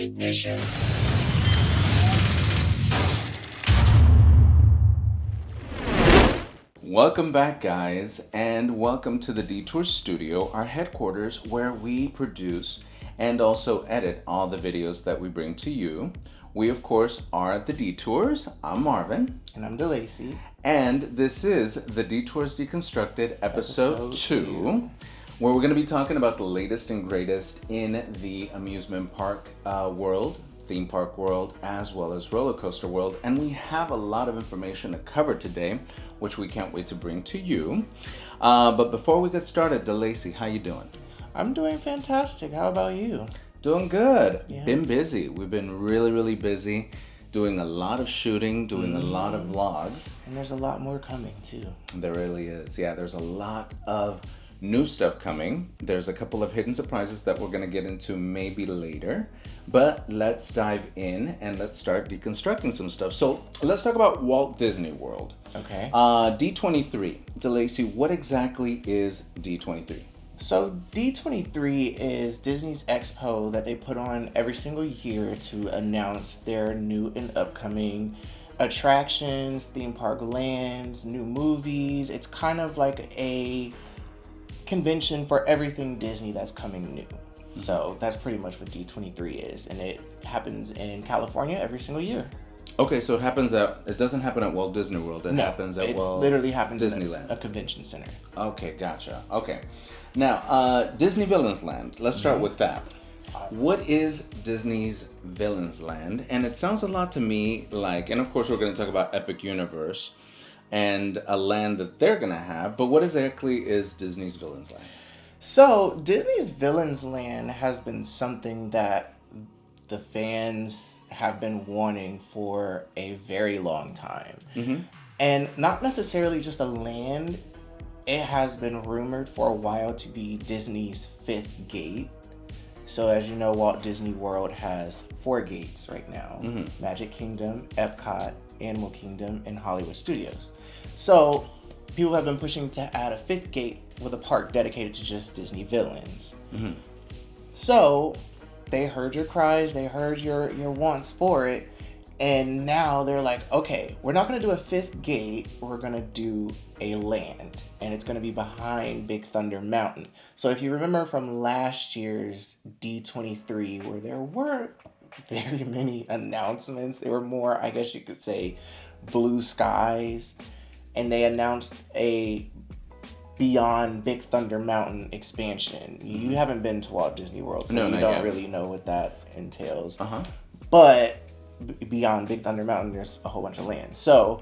ignition. Welcome back, guys, and welcome to the Detours Studio, our headquarters where we produce and also edit all the videos that we bring to you. We, of course, are the Detours. I'm Marvin. And I'm DeLacy. And this is the Detours Deconstructed episode 2, where we're going to be talking about the latest and greatest in the amusement park world, theme park world, as well as roller coaster world. And we have a lot of information to cover today, which we can't wait to bring to you. But before we get started, DeLacy, how you doing? I'm doing fantastic. How about you? Doing good. Yeah. Been busy. We've been really busy, doing a lot of shooting, doing a lot of vlogs. And there's a lot more coming too. There really is. Yeah, there's a lot of new stuff coming. There's a couple of hidden surprises that we're going to get into maybe later. But let's dive in and let's start deconstructing some stuff. So let's talk about Walt Disney World. Okay. D23. DeLacy, what exactly is D23? So D23 is Disney's expo that they put on every single year to announce their new and upcoming attractions, theme park lands, new movies. It's kind of like a convention for everything Disney that's coming new. So that's pretty much what D23 is, and it happens in California every single year. Okay, so it doesn't happen at Walt Disney World. It happens at Walt literally happens Disneyland. in a convention center. Okay, gotcha. Okay. Now, Disney Villains Land. Let's start with that. What is Disney's Villains Land? And it sounds a lot to me like, and of course we're going to talk about Epic Universe and a land that they're going to have, but what exactly is Disney's Villains Land? So, Disney's Villains Land has been something that the fans have been wanting for a very long time. Mm-hmm. And not necessarily just a land, it has been rumored for a while to be Disney's 5th gate. So as you know, Walt Disney World has 4 gates right now. Mm-hmm. Magic Kingdom, Epcot, Animal Kingdom, and Hollywood Studios. So people have been pushing to add a 5th gate with a park dedicated to just Disney villains. Mm-hmm. So they heard your cries, they heard your wants for it, and now they're like, okay, we're not going to do a 5th gate, we're going to do a land, and it's going to be behind Big Thunder Mountain. So if you remember from last year's D23, where there weren't very many announcements, they were more, I guess you could say, blue skies, and they announced a Beyond Big Thunder Mountain expansion. Mm-hmm. You haven't been to Walt Disney World, so you don't really know what that entails. Uh-huh. But beyond Big Thunder Mountain, there's a whole bunch of land. So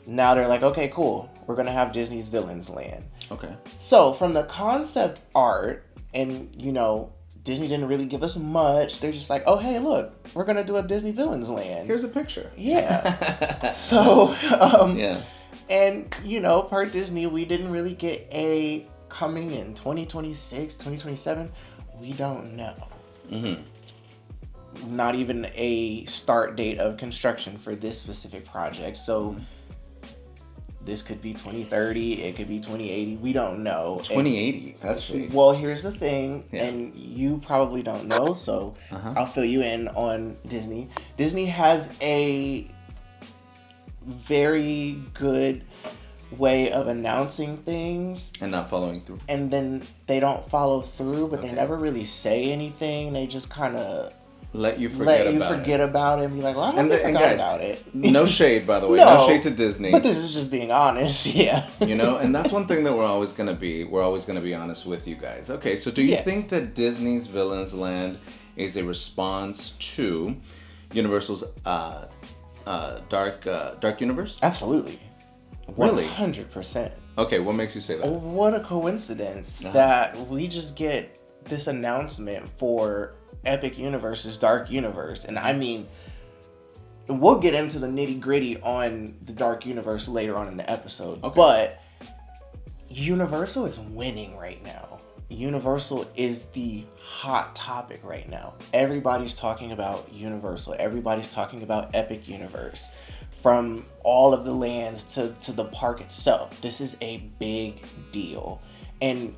now they're like, okay, cool. We're going to have Disney's Villains Land. Okay. So from the concept art, and Disney didn't really give us much. They're just like, oh, hey, look, we're going to do a Disney Villains Land. Here's a picture. Yeah. So, yeah. And, per Disney, we didn't really get a coming in 2026, 2027. We don't know. Mm-hmm. Not even a start date of construction for this specific project. So this could be 2030. It could be 2080. We don't know. 2080. That's big. Well, here's the thing, Yeah. and you probably don't know, so I'll fill you in on Disney. Disney has a very good way of announcing things And not following through. and then they don't follow through, but Okay. they never really say anything. They just kind of Let you forget about it and be like, well, I And forgot guys, about it. No shade, by the way. No shade to Disney. But this is just being honest. Yeah. And that's one thing that we're always going to be honest with you guys. Okay, so do you Yes. think that Disney's Villains Land is a response to Universal's Dark Universe? Absolutely. Really? 100%. Okay, what makes you say that? What a coincidence that we just get this announcement for Epic Universe's Dark Universe. And I mean, we'll get into the nitty gritty on the Dark Universe later on in the episode. Okay. But Universal is winning right now. Universal is the hot topic right now. Everybody's talking about Universal. Everybody's talking about Epic Universe. From all of the lands to the park itself. This is a big deal. And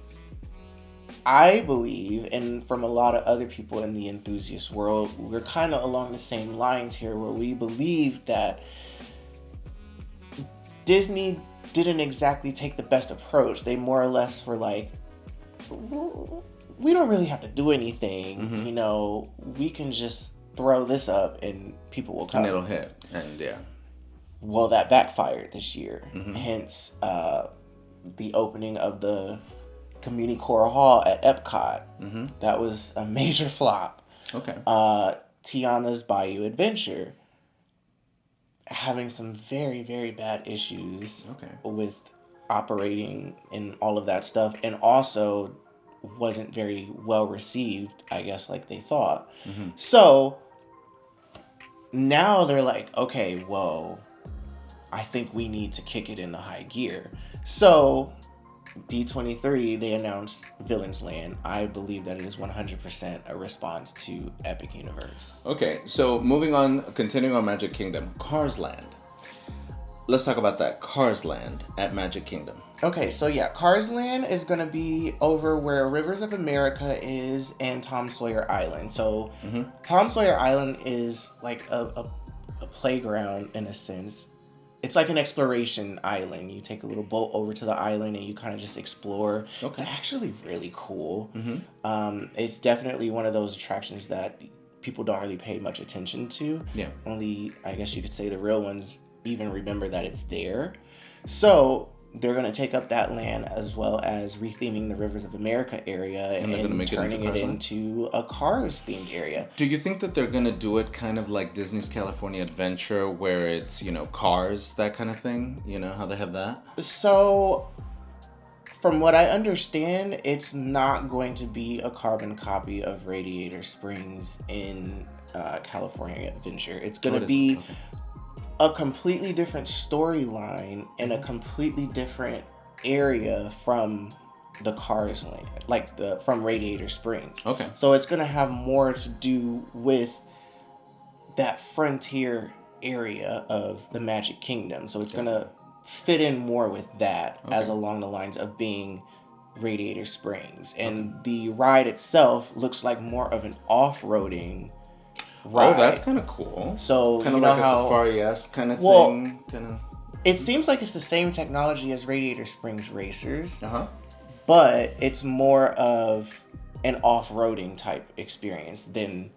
I believe, and from a lot of other people in the enthusiast world, we're kind of along the same lines here, where we believe that Disney didn't exactly take the best approach. They more or less were like, we don't really have to do anything. Mm-hmm. You know, we can just throw this up and people will come. And it'll hit. And yeah. Well, that backfired this year. Mm-hmm. Hence, the opening of the Community Core Hall at Epcot. Mm-hmm. That was a major flop. Okay. Tiana's Bayou Adventure having some very, very bad issues with operating and all of that stuff, and also wasn't very well received, I guess, like they thought. Mm-hmm. So now they're like, okay, well, I think we need to kick it into high gear. So D23, they announced Villains Land. I believe that it is 100% a response to Epic Universe. Okay, so moving on, continuing on Magic Kingdom, Cars Land. Let's talk about that. Cars Land at Magic Kingdom. Okay, so yeah, Cars Land is going to be over where Rivers of America is and Tom Sawyer Island. So Tom Sawyer Island is like a playground in a sense. It's like an exploration island. You take a little boat over to the island and you kind of just explore. Okay. It's actually really cool. Mm-hmm. It's definitely one of those attractions that people don't really pay much attention to. Yeah. Only, I guess you could say, the real ones even remember that it's there. So they're going to take up that land as well as retheming the Rivers of America area and turning it into a Cars themed area. Do you think that they're going to do it kind of like Disney's California Adventure, where it's, you know, cars, that kind of thing? You know how they have that? So from what I understand, it's not going to be a carbon copy of Radiator Springs in California Adventure. It's going to be a completely different storyline in a completely different area from the Cars Land, like from Radiator Springs. Okay. So it's going to have more to do with that frontier area of the Magic Kingdom. So it's going to fit in more with that as along the lines of being Radiator Springs. And the ride itself looks like more of an off-roading ride. Oh, that's kind of cool. So kind of like a safari-esque kind of thing. It seems like it's the same technology as Radiator Springs Racers, but it's more of an off-roading type experience than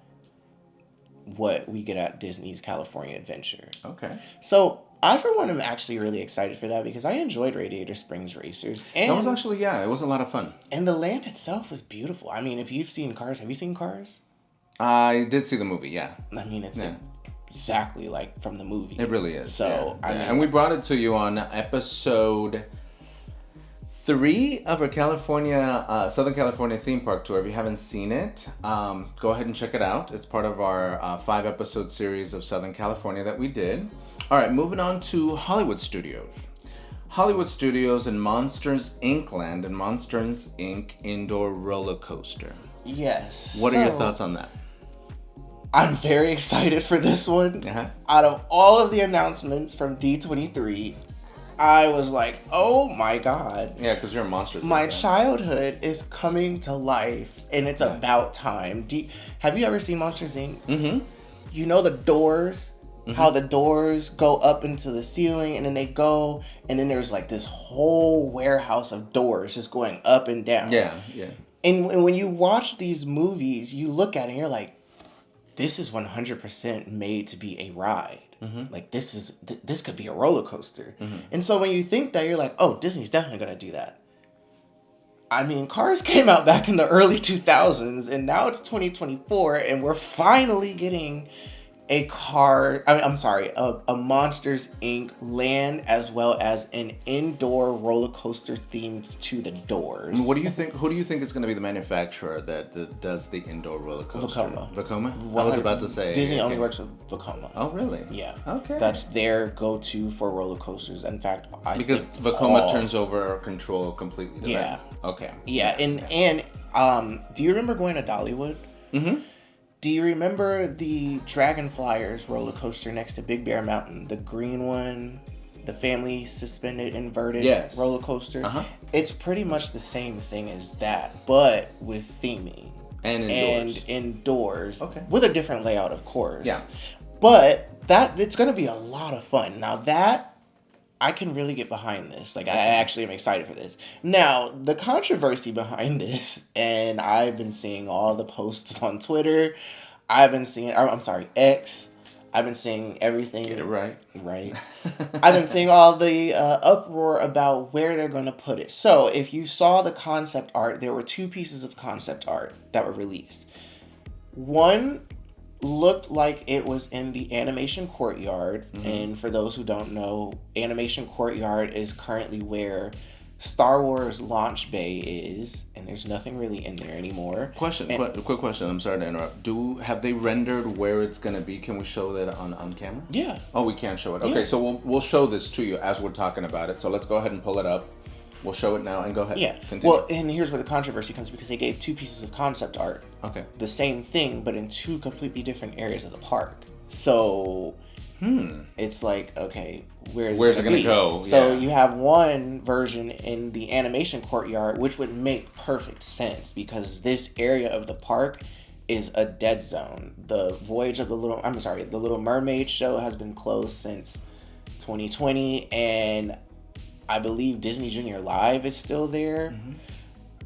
what we get at Disney's California Adventure. Okay. So I, for one, am actually really excited for that because I enjoyed Radiator Springs Racers. And that was actually, it was a lot of fun. And the land itself was beautiful. I mean, if you've seen Cars, have you seen Cars? I did see the movie, yeah. I mean, it's exactly like from the movie. It really is. So, I mean, and we brought it to you on episode 3 of our Southern California theme park tour. If you haven't seen it, go ahead and check it out. It's part of our 5-episode series of Southern California that we did. All right, moving on to Hollywood Studios. Hollywood Studios and Monsters Inc. Land and Monsters Inc. Indoor Roller Coaster. Yes. What are your thoughts on that? I'm very excited for this one. Out of all of the announcements from D23, I was like, oh my God. Yeah, because you're a Monsters Inc. My childhood is coming to life, and it's about time. Have you ever seen Monsters Inc.? Mm-hmm. You know the doors? Mm-hmm. How the doors go up into the ceiling, and then they go, and then there's like this whole warehouse of doors just going up and down. Yeah. And when you watch these movies, you look at it and you're like, this is 100% made to be a ride. Mm-hmm. Like, this could be a roller coaster. Mm-hmm. And so when you think that, you're like, oh, Disney's definitely going to do that. I mean, Cars came out back in the early 2000s, and now it's 2024, and we're finally getting a Monsters Inc. land as well as an indoor roller coaster themed to the doors. What do you think? Who do you think is going to be the manufacturer that does the indoor roller coaster? Vekoma? I was about to say Disney only works with Vekoma. Oh, really? Yeah. Okay. That's their go-to for roller coasters. In fact, because Vekoma turns over control completely to them. Okay. Yeah, and do you remember going to Dollywood? Mm-hmm. Do you remember the Dragonflyers roller coaster next to Big Bear Mountain? The green one the family suspended inverted Yes. roller coaster. Uh-huh. It's pretty much the same thing as that, but with theming. And indoors. And indoors. Okay. With a different layout, of course. Yeah. But it's going to be a lot of fun. Now that, I can really get behind this. Like, I actually am excited for this. Now, the controversy behind this, and I've been seeing all the posts on Twitter. X. I've been seeing everything. Get it right. Right. I've been seeing all the uproar about where they're going to put it. So, if you saw the concept art, there were 2 pieces of concept art that were released. One looked like it was in the animation courtyard. Mm-hmm. And for those who don't know, animation courtyard is currently where Star Wars launch bay is, and there's nothing really in there anymore. Quick question. I'm sorry to interrupt. Have they rendered where it's gonna be? Can we show that on camera? Yeah. Oh, we can show it. Okay, so we'll show this to you as we're talking about it. So let's go ahead and pull it up. We'll show it now and go ahead. Yeah. Continue. Well, and here's where the controversy comes, because they gave 2 pieces of concept art. Okay. The same thing, but in 2 completely different areas of the park. So. It's like, okay, where's it gonna go? So you have one version in the animation courtyard, which would make perfect sense, because this area of the park is a dead zone. The Little Mermaid show has been closed since 2020, and I believe Disney Junior Live is still there. Mm-hmm.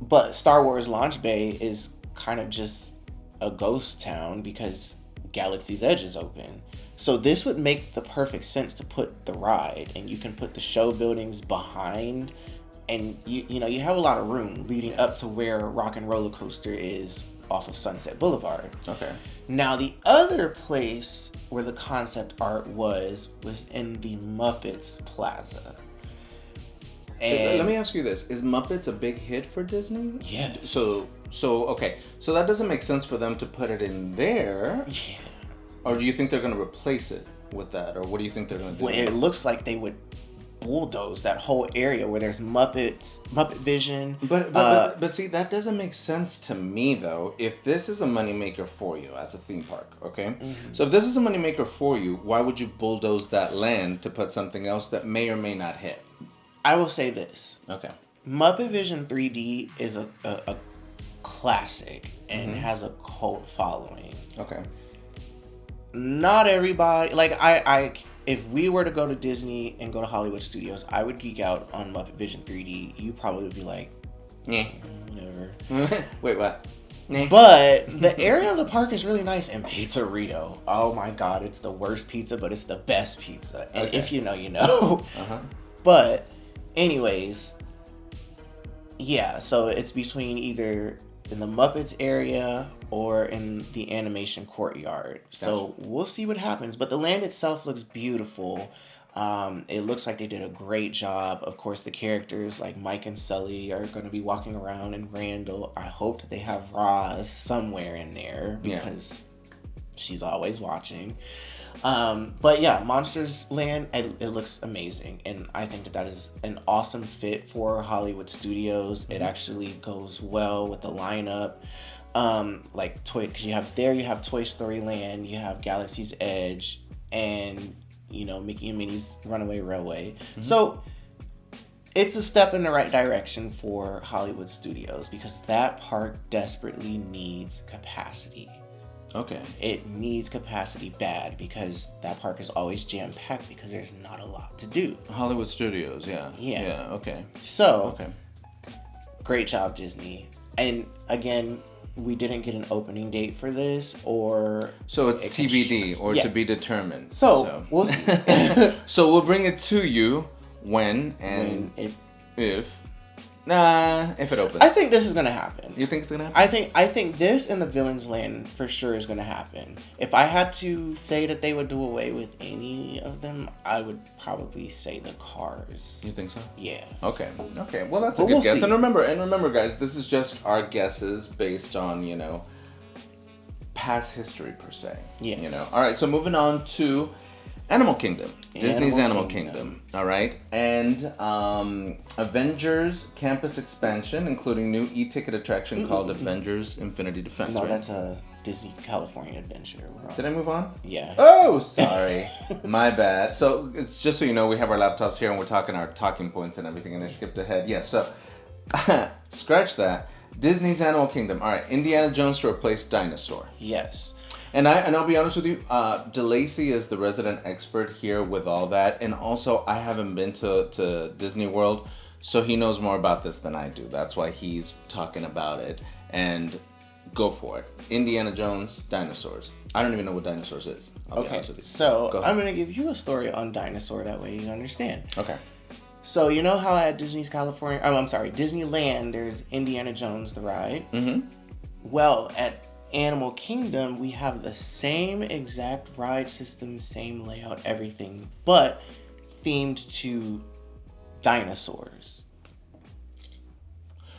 But Star Wars Launch Bay is kind of just a ghost town because Galaxy's Edge is open. So this would make the perfect sense to put the ride, and you can put the show buildings behind, and you have a lot of room leading up to where Rock and Roller Coaster is off of Sunset Boulevard. Okay. Now the other place where the concept art was in the Muppets Plaza. And let me ask you this: is Muppets a big hit for Disney? Yes. So okay. So that doesn't make sense for them to put it in there. Yeah. Or do you think they're going to replace it with that? Or what do you think they're going to do? Well, it looks like they would bulldoze that whole area where there's Muppet Vision. But see, that doesn't make sense to me, though. If this is a moneymaker for you as a theme park, okay? Mm-hmm. So if this is a moneymaker for you, why would you bulldoze that land to put something else that may or may not hit? I will say this. Okay. Muppet Vision 3D is a classic and has a cult following. Okay. Not everybody, like I if we were to go to Disney and go to Hollywood Studios, I would geek out on Muppet Vision 3D. You probably would be like, whatever. Wait, what? But the area of the park is really nice, and Pizzeria. Oh my God, it's the worst pizza, but it's the best pizza. And if you know, you know. Uh-huh. But, anyways, yeah. So it's between either in the Muppets area or in the animation courtyard. So we'll see what happens. But the land itself looks beautiful. It looks like they did a great job. Of course, the characters like Mike and Sully are going to be walking around, and Randall. I hope that they have Roz somewhere in there because she's always watching. But yeah, Monsters Land, it looks amazing, and I think that is an awesome fit for Hollywood Studios. Mm-hmm. It actually goes well with the lineup. Like because you have Toy Story Land, you have Galaxy's Edge, and Mickey and Minnie's Runaway Railway. Mm-hmm. So it's a step in the right direction for Hollywood Studios, because that park desperately needs capacity. Okay. It needs capacity bad, because that park is always jam-packed because there's not a lot to do. Hollywood Studios, yeah. Yeah, okay. So, great job, Disney. And again, we didn't get an opening date for this, or... So it's TBD, or to be determined. So we'll see. So we'll bring it to you when if it opens. I think this is gonna happen. You think it's gonna happen? I think this and the Villains Land for sure is gonna happen. If I had to say that they would do away with any of them, I would probably say the Cars. You think so? Yeah. Okay. Well, that's a good guess. See. And remember, guys, this is just our guesses based on past history per se. Yeah. All right. So moving on to Animal Kingdom. Disney's Animal Kingdom. All right. And Avengers Campus Expansion, including new e-ticket attraction called Avengers Infinity Defense. No, right? that's Disney California Adventure. Did I move on? Yeah. Oh, sorry. My bad. So, it's just so you know, we have our laptops here and we're talking our talking points and everything, and I skipped ahead. Yeah, so, scratch that. Disney's Animal Kingdom. All right, Indiana Jones to replace Dinosaur. Yes. And I'll be honest with you, DeLacy is the resident expert here with all that. And also, I haven't been to Disney World, so he knows more about this than I do. That's why he's talking about it. And go for it. Indiana Jones, dinosaurs. I don't even know what dinosaurs is. I'll be honest with you. So I'm going to give you a story on dinosaur. That way you understand. Okay. So you know how at Disneyland, there's Indiana Jones, the ride? Mm-hmm. Well, at Animal Kingdom, we have the same exact ride system, same layout, everything, but themed to dinosaurs.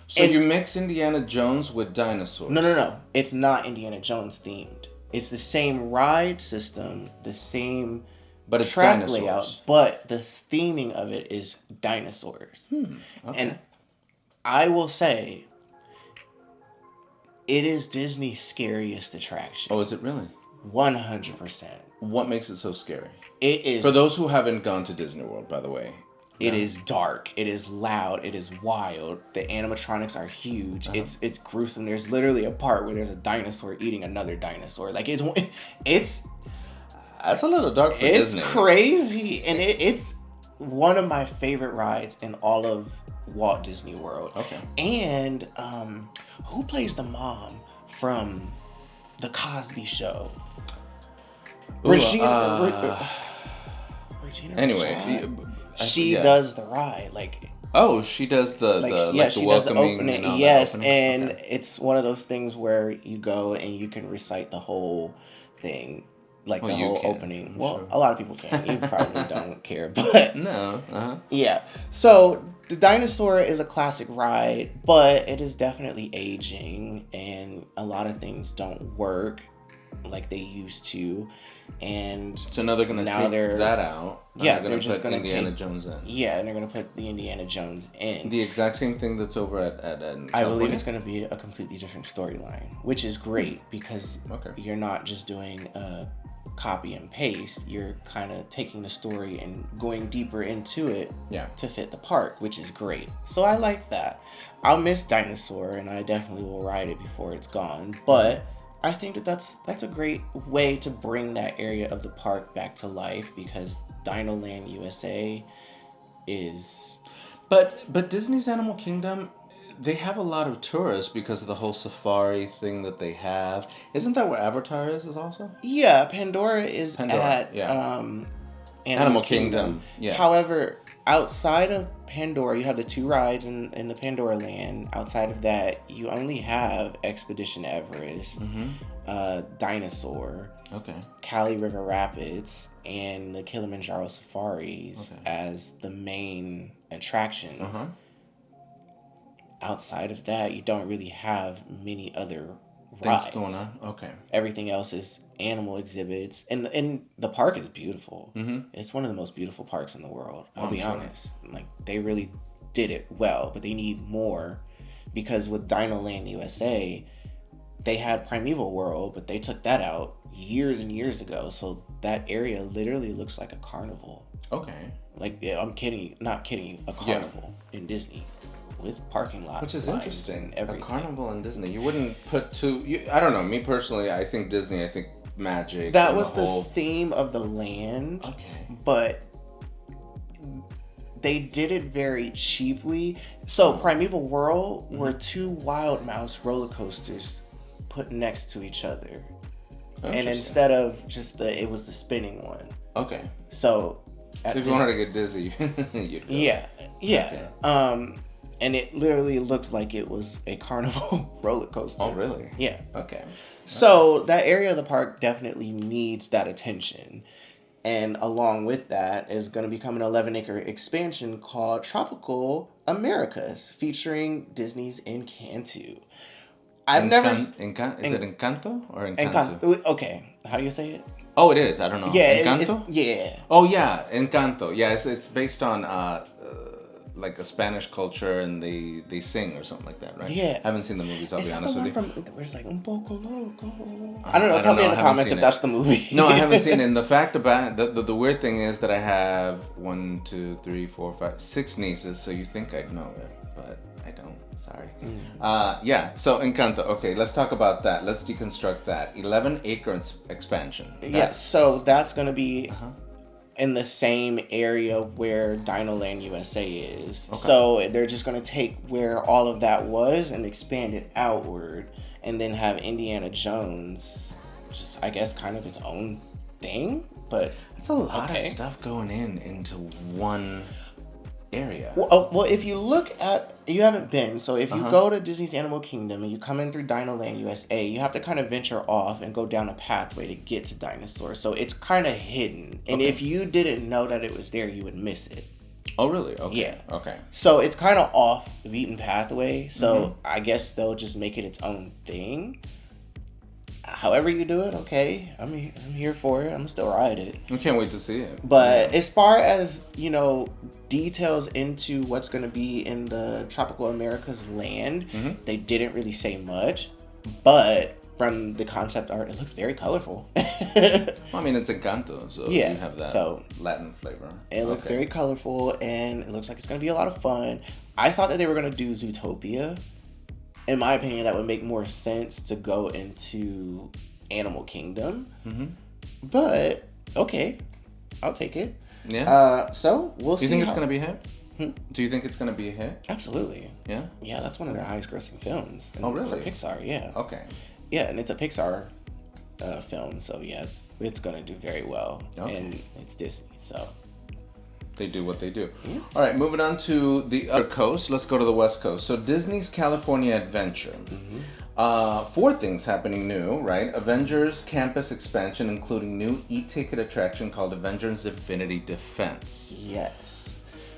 So you mix Indiana Jones with dinosaurs? No. It's not Indiana Jones themed. It's the same ride system, the same but it's track dinosaurs. layout, but the theming of it is dinosaurs. Okay. And I will say, it is Disney's scariest attraction. Oh, is it really? 100%. What makes it so scary? It is. For those who haven't gone to Disney World, by the way. It is dark. It is loud. It is wild. The animatronics are huge. It's gruesome. There's literally a part where there's a dinosaur eating another dinosaur. Like it's that's a little dark for Disney. It's crazy, and it's one of my favorite rides in all of Walt Disney World. Okay. And who plays the mom from the Cosby Show? Ooh, Regina. Anyway, she does the ride, like. Oh, she does she the welcoming does the opening. and all yes, that opening? And it's one of those things where you go and you can recite the whole thing. Like the whole opening. Well, sure. A lot of people can't. You probably don't care, but no. Yeah. So the dinosaur is a classic ride, but it is definitely aging, and a lot of things don't work like they used to. And so now they're gonna take that out. Yeah, they're just gonna put Indiana Jones in. Yeah, and they're gonna put the Indiana Jones in. The exact same thing that's over at I believe it's gonna be a completely different storyline, which is great because you're not just doing a copy and paste. You're kind of taking the story and going deeper into it to fit the park, which is great. So I like that. I'll miss Dinosaur, and I definitely will ride it before it's gone, but I think that's a great way to bring that area of the park back to life, because Dinoland USA is... But Disney's Animal Kingdom, they have a lot of tourists because of the whole safari thing that they have. Isn't that where Avatar is also? Yeah, Pandora is at Animal Kingdom. Yeah. However, outside of Pandora, you have the two rides in the Pandora Land. Outside of that, you only have Expedition Everest, Dinosaur, Cali River Rapids, and the Kilimanjaro Safaris as the main attractions. Outside of that, you don't really have many other rides things going on. Okay. Everything else is animal exhibits, and the park is beautiful. It's one of the most beautiful parks in the world. I'll be honest. Like, they really did it well, but they need more, because with Dinoland USA, they had Primeval World, but they took that out years and years ago. So that area literally looks like a carnival. Okay. Like, I'm kidding, not kidding you, a carnival in Disney. With parking lots, which is interesting. A everything. carnival in Disney. You wouldn't put I don't know. Me personally, I think Disney. I think magic. That was the theme of the land. Okay. But they did it very cheaply. So Primeval World were two Wild Mouse roller coasters put next to each other, and instead of just it was the spinning one. Okay. So if you wanted to get dizzy, you'd go. Yeah. Okay. And it literally looked like it was a carnival roller coaster. Oh, really? Yeah. Okay. So that area of the park definitely needs that attention. And along with that is going to become an 11-acre expansion called Tropical Americas, featuring Disney's Encanto. Is it Encanto or Encanto? Okay. How do you say it? Oh, it is. I don't know. Yeah. Encanto? Yeah. Oh, yeah. Encanto. Yeah, it's based on like a Spanish culture and they sing or something like that, right? Yeah. I haven't seen the movies. I'll be honest with you. Where it's like un poco loco. I don't know. Tell me in the comments if that's the movie. No, I haven't seen it. And the fact about the weird thing is that I have 1, 2, 3, 4, 5, 6 nieces, so you think I'd know it, but I don't. Sorry. Yeah. So Encanto. Okay, let's talk about that. Let's deconstruct that. 11-acre expansion. Yes. So that's gonna be in the same area where Dinoland USA is. Okay. So they're just gonna take where all of that was and expand it outward, and then have Indiana Jones, just I guess kind of its own thing. But it's a lot of stuff going into one area. Well, if you look at, you haven't been, so if you go to Disney's Animal Kingdom and you come in through Dinoland USA, you have to kind of venture off and go down a pathway to get to Dinosaur. So it's kind of hidden. And if you didn't know that it was there, you would miss it. Oh, really? Okay. Yeah. Okay. So it's kind of off the beaten pathway. So I guess they'll just make it its own thing. However you do it, okay. I'm here for it. I'm gonna still ride it. I can't wait to see it. But as far as, details into what's gonna be in the Tropical America's land, they didn't really say much. But from the concept art, it looks very colorful. Well, I mean, it's Encanto, so you have that Latin flavor. It looks very colorful, and it looks like it's gonna be a lot of fun. I thought that they were gonna do Zootopia. In my opinion, that would make more sense to go into Animal Kingdom. But, okay, I'll take it. Yeah. So, we'll see. Do you think it's going to be a hit? Do you think it's going to be a hit? Absolutely. Yeah? Yeah, that's one of their highest grossing films. Oh, really? For Pixar, yeah. Okay. Yeah, and it's a Pixar film, so yeah, it's going to do very well. Okay. And it's Disney, so... They do what they do. Yeah. All right, moving on to the other coast. Let's go to the West Coast. So Disney's California Adventure. 4 things happening new, right? Avengers Campus expansion, including new e-ticket attraction called Avengers Infinity Defense. Yes.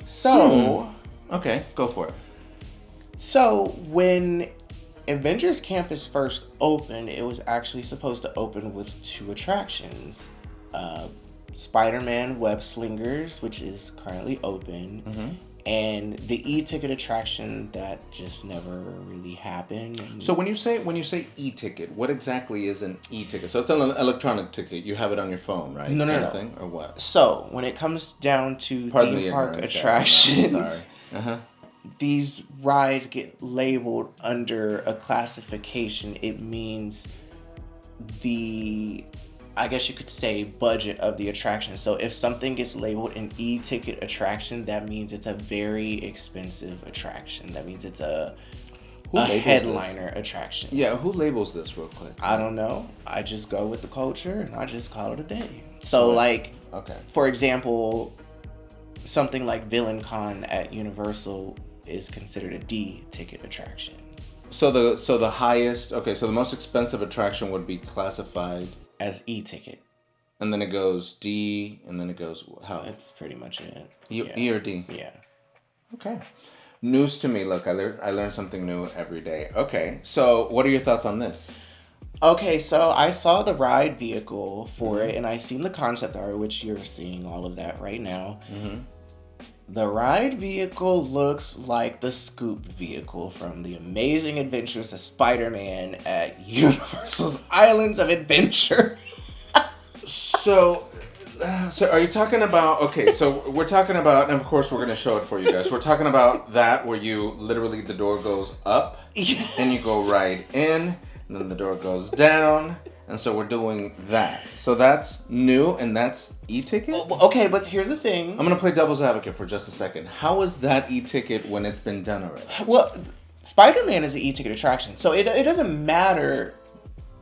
So... Okay, go for it. So when Avengers Campus first opened, it was actually supposed to open with 2 attractions. Spider-Man Web Slingers, which is currently open, and the e-ticket attraction that just never really happened. So when you say e-ticket, what exactly is an e-ticket? So it's an electronic ticket. You have it on your phone, right? No. Thing, or what? So when it comes down to theme park attractions, these rides get labeled under a classification. It means I guess you could say budget of the attraction. So if something gets labeled an e-ticket attraction, that means it's a very expensive attraction. That means it's a headliner attraction. Yeah, who labels this real quick? I don't know. I just go with the culture and I just call it a day. So for example, something like Villain Con at Universal is considered a D-ticket attraction. So the highest, so the most expensive attraction would be classified as e-ticket. And then it goes D, and then it goes how? That's pretty much it. E or D? Yeah. Okay. News to me. Look, I learn something new every day. Okay, so what are your thoughts on this? Okay, so I saw the ride vehicle for it, and I seen the concept art, which you're seeing all of that right now. The ride vehicle looks like the Scoop vehicle from The Amazing Adventures of Spider-Man at Universal's Islands of Adventure. So are you talking about, so we're talking about, and of course we're going to show it for you guys. We're talking about that where you literally, the door goes up, and you go right in, and then the door goes down. And so we're doing that. So that's new, and that's e-ticket? Okay, but here's the thing. I'm going to play devil's advocate for just a second. How is that e-ticket when it's been done already? Well, Spider-Man is an e-ticket attraction, so it doesn't matter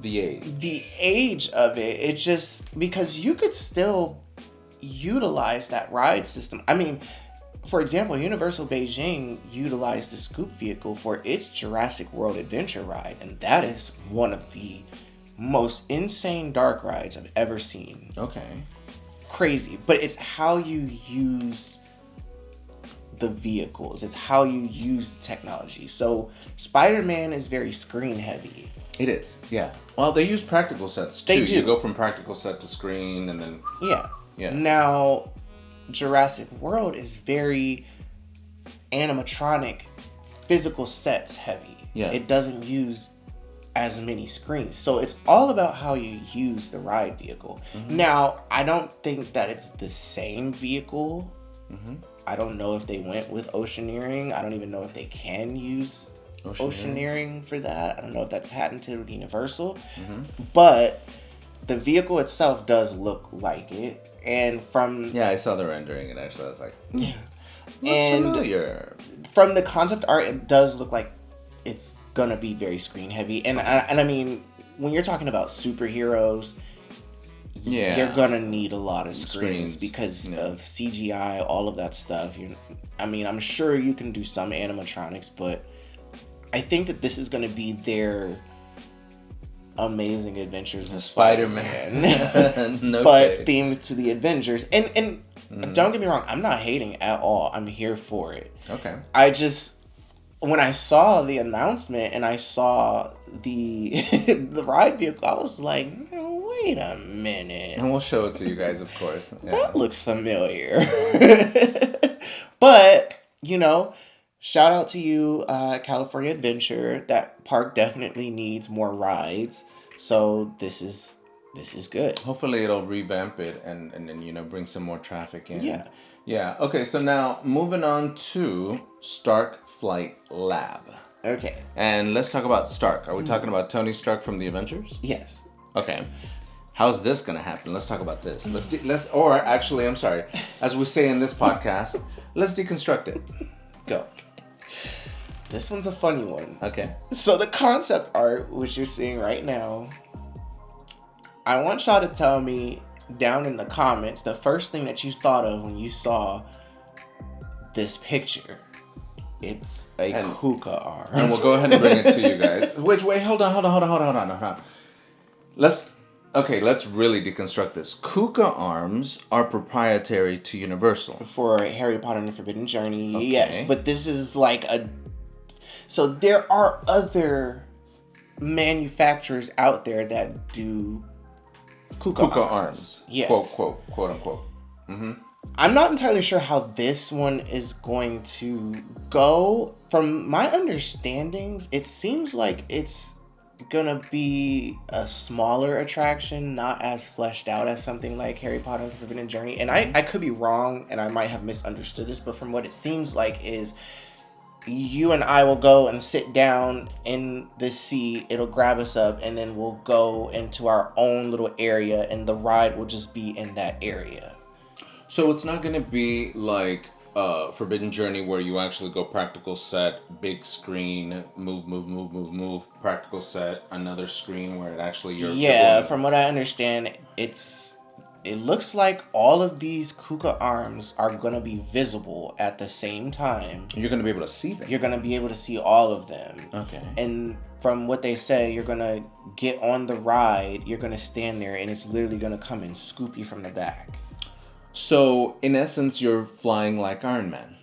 the age of it. It's just because you could still utilize that ride system. I mean, for example, Universal Beijing utilized the Scoop vehicle for its Jurassic World Adventure ride, and that is one of the most insane dark rides I've ever seen. Okay. Crazy. But it's how you use the vehicles. It's how you use the technology. So Spider-Man is very screen heavy. It is, yeah. Well, they use practical sets too. They do. You go from practical set to screen and then... Yeah. Now, Jurassic World is very animatronic physical sets heavy. Yeah. It doesn't use as many screens. So it's all about how you use the ride vehicle. Mm-hmm. Now, I don't think that it's the same vehicle. Mm-hmm. I don't know if they went with Oceaneering. I don't even know if they can use Oceaneering for that. I don't know if that's patented with Universal. Mm-hmm. But the vehicle itself does look like it. And from... Yeah, I saw the rendering and actually I was like, yeah. And familiar. From the concept art, it does look like it's gonna be very screen heavy. And I mean, when you're talking about superheroes, you're gonna need a lot of screens because of CGI, all of that stuff. I'm sure you can do some animatronics, but I think that this is gonna be their Amazing Adventures of Spider-Man. No but shade. themed to the Avengers. And don't get me wrong, I'm not hating at all. I'm here for it. Okay. I just, when I saw the announcement and I saw the the ride vehicle, I was like, wait a minute. And we'll show it to you guys, of course. Yeah. That looks familiar. But, shout out to you, California Adventure. That park definitely needs more rides. So this is good. Hopefully it'll revamp it and then, bring some more traffic in. Yeah. Yeah. Okay, so now moving on to Stark Flight Lab. Okay. And let's talk about Stark. Are we talking about Tony Stark from the Avengers? Yes. Okay. How's this gonna happen? Let's talk about this. Or actually, I'm sorry. As we say in this podcast, let's deconstruct it. Go. This one's a funny one. Okay. So the concept art, which you're seeing right now, I want y'all to tell me down in the comments the first thing that you thought of when you saw this picture. It's a Kuka arm. And we'll go ahead and bring it to you guys. Wait, hold on. Let's really deconstruct this. Kuka arms are proprietary to Universal. For Harry Potter and the Forbidden Journey, Okay. yes. But this is like so there are other manufacturers out there that do Kuka arms. Yes. Quote unquote. Mm-hmm. I'm not entirely sure how this one is going to go. From my understandings, it seems like it's gonna be a smaller attraction, not as fleshed out as something like Harry Potter and the Forbidden Journey. And I could be wrong, and I might have misunderstood this, but from what it seems like is you and I will go and sit down in the seat, it'll grab us up, and then we'll go into our own little area, and the ride will just be in that area. So it's not going to be like Forbidden Journey where you actually go practical set, big screen, move, practical set, another screen where it actually you're from what I understand, it looks like all of these Kuka arms are going to be visible at the same time. You're going to be able to see them. You're going to be able to see all of them. Okay. And from what they said, you're going to get on the ride, you're going to stand there, and it's literally going to come and scoop you from the back. So, in essence, you're flying like Iron Man.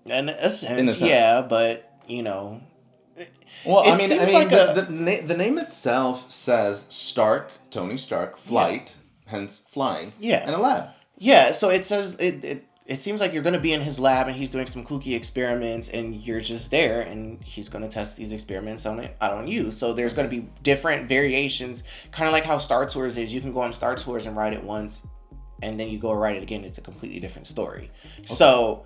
In a sense, yeah, but, Well, I mean, like the name itself says Stark, Tony Stark, flight, hence flying, and a lab. Yeah, so it says, it seems like you're going to be in his lab, and he's doing some kooky experiments, and you're just there, and he's going to test these experiments out on you. So there's going to be different variations, kind of like how Star Tours is. You can go on Star Tours and ride it once, and then you go ride it again. It's a completely different story. Okay. So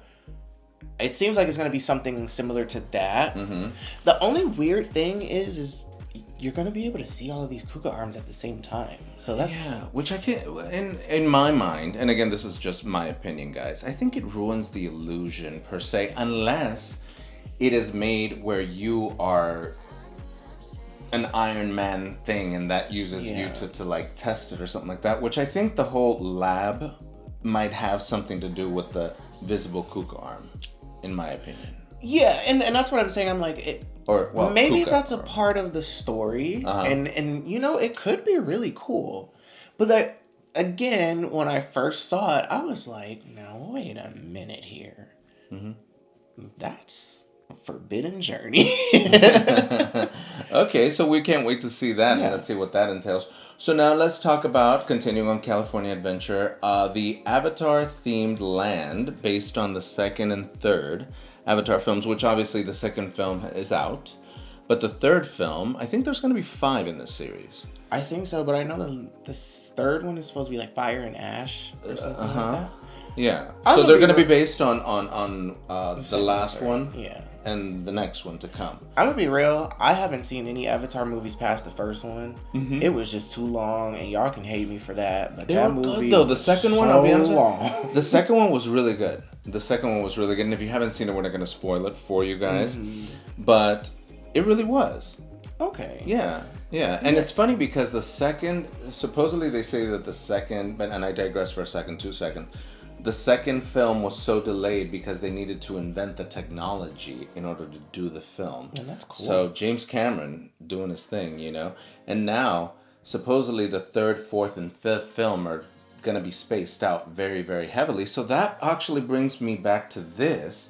it seems like it's going to be something similar to that. Mm-hmm. The only weird thing is you're going to be able to see all of these Kuka arms at the same time. So that's... Yeah, which I can't... In my mind, and again, this is just my opinion, guys, I think it ruins the illusion, per se, unless it is made where you are an Iron Man thing and that uses you to like test it or something like that, which I think the whole lab might have something to do with the visible Kuka arm, in my opinion. Yeah, and that's what I'm saying. I'm like, maybe Kuka, that's a part of the story, and it could be really cool. But again, when I first saw it, I was like, now wait a minute here. Mm-hmm. That's Forbidden Journey. Okay, so we can't wait to see that, Yeah. and let's see what that entails. So now let's talk about, continuing on California Adventure, the Avatar-themed land based on the second and third Avatar films, which obviously the second film is out. But the third film, I think there's going to be 5 in this series. I think so, but I know the third one is supposed to be like Fire and Ash or something like that. Yeah. I'm So gonna they're be going to be real- based on the last one Yeah. and the next one to come. I'm gonna be real. I haven't seen any Avatar movies past the first one. Mm-hmm. It was just too long, and y'all can hate me for that. But They that were good, movie, though. The second one, I'll be honest with you, long. the second one was really good. The second one was really good. And if you haven't seen it, we're not going to spoil it for you guys. Mhm. But it really was. Okay. Yeah. Yeah. And it's funny because the second, supposedly they say that the second, and I digress for a second, 2 seconds. The second film was so delayed because they needed to invent the technology in order to do the film. And that's cool. So James Cameron doing his thing, And now, supposedly the third, fourth, and fifth film are going to be spaced out very, very heavily. So that actually brings me back to this.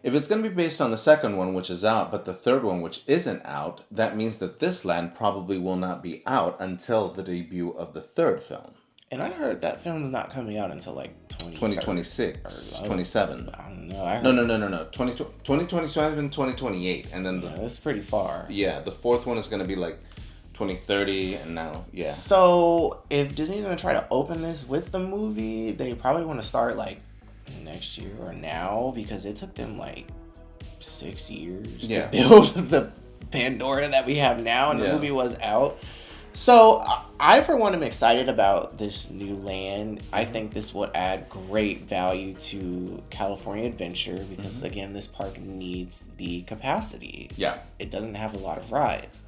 If it's going to be based on the second one, which is out, but the third one, which isn't out, that means that this land probably will not be out until the debut of the third film. And I heard that film's not coming out until like 2026, 27. I don't know. I heard No. 2027, 2028. And then that's pretty far. the fourth one is going to be like 2030, and now, yeah. So if Disney's gonna try to open this with the movie, they probably want to start like next year or now, because it took them like 6 years to build the Pandora that we have now, and the movie was out. So I, for one, am excited about this new land. I think this will add great value to California Adventure because, again, this park needs the capacity. Yeah. It doesn't have a lot of rides.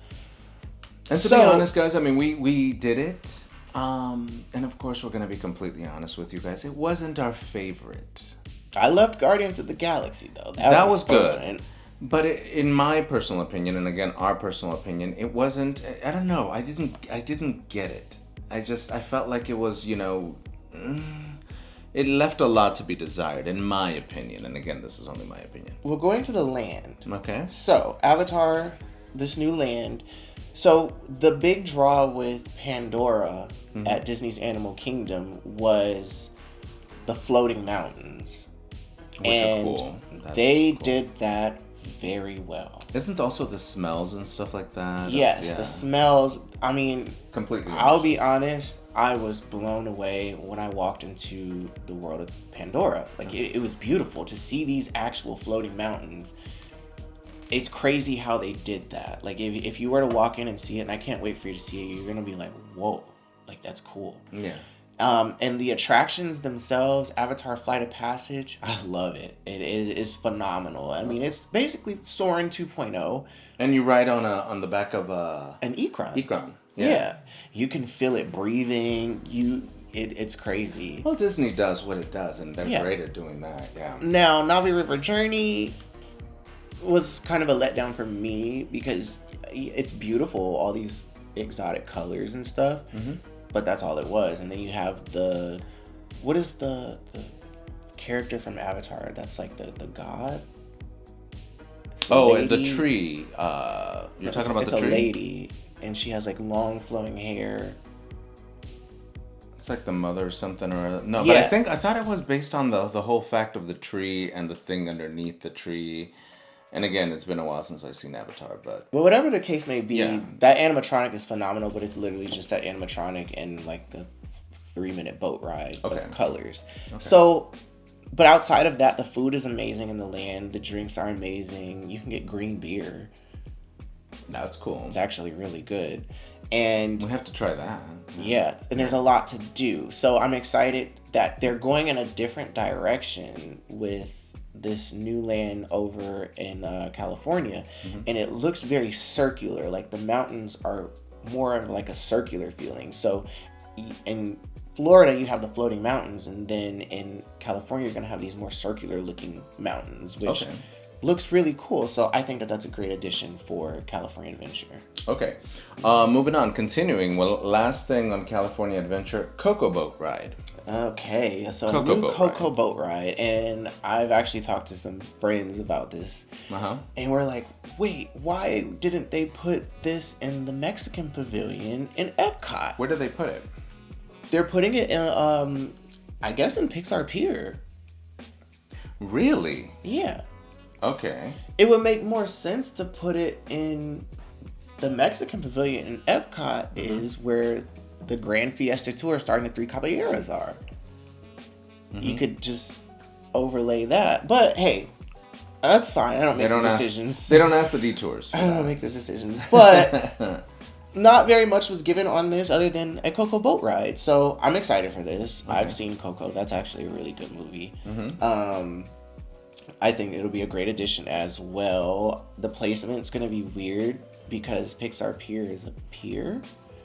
And to be honest, guys, I mean, we did it. And of course, we're going to be completely honest with you guys. It wasn't our favorite. I loved Guardians of the Galaxy, though. That was good. But in my personal opinion, and again, our personal opinion, it wasn't, I don't know, I didn't get it. I felt like it was, it left a lot to be desired, in my opinion. And again, this is only my opinion. We're going to the land. Okay. So, Avatar, this new land. So, the big draw with Pandora at Disney's Animal Kingdom was the floating mountains. Which are cool. They did that very well. Isn't also the smells and stuff like that? Yes, the smells. I mean, completely. I'll be honest, I was blown away when I walked into the world of Pandora. Like, it was beautiful to see these actual floating mountains. It's crazy how they did that. Like, if you were to walk in and see it, and I can't wait for you to see it, you're going to be like, whoa, like, that's cool. Yeah. And the attractions themselves, Avatar Flight of Passage, I love it. It is phenomenal. I mean, it's basically Soarin' 2.0. And you ride on the back of an Ikran. Ikran. Yeah. You can feel it breathing. It's crazy. Well, Disney does what it does, and they're great at doing that. Yeah. Now, Navi River Journey was kind of a letdown for me because it's beautiful, all these exotic colors and stuff. Mm-hmm. But that's all it was. And then you have what is the character from Avatar that's like the god? The tree. You're talking about the tree? It's a lady, and she has like long flowing hair. It's like the mother or something, or no? Yeah. But I thought it was based on the whole fact of the tree and the thing underneath the tree. And again, it's been a while since I've seen Avatar, but... Well, whatever the case may be, that animatronic is phenomenal, but it's literally just that animatronic and, like, the 3-minute boat ride of colors. Okay. So, but outside of that, the food is amazing in the land. The drinks are amazing. You can get green beer. That's cool. It's actually really good. And... we have to try that. Yeah, and there's a lot to do. So I'm excited that they're going in a different direction with this new land over in California, and it looks very circular. Like the mountains are more of like a circular feeling. So in Florida you have the floating mountains, and then in California you're gonna have these more circular looking mountains, which looks really cool. So I think that that's a great addition for California Adventure. Okay. Moving on, continuing. Well, last thing on California Adventure, Cocoa Boat Ride. Okay, so new Cocoa Boat Ride, and I've actually talked to some friends about this, and we're like, wait, why didn't they put this in the Mexican Pavilion in Epcot? Where did they put it? They're putting it in, I guess in Pixar Pier. Really? Yeah. Okay. It would make more sense to put it in the Mexican Pavilion in Epcot, is where the Grand Fiesta Tour starting the Three Caballeros are. You could just overlay that. But hey, that's fine. I don't make the decisions. They don't ask the detours. I don't make the decisions. But not very much was given on this other than a Cocoa Boat Ride. So I'm excited for this. Okay. I've seen Coco. That's actually a really good movie. I think it'll be a great addition as well. The placement's going to be weird because Pixar Pier is a pier.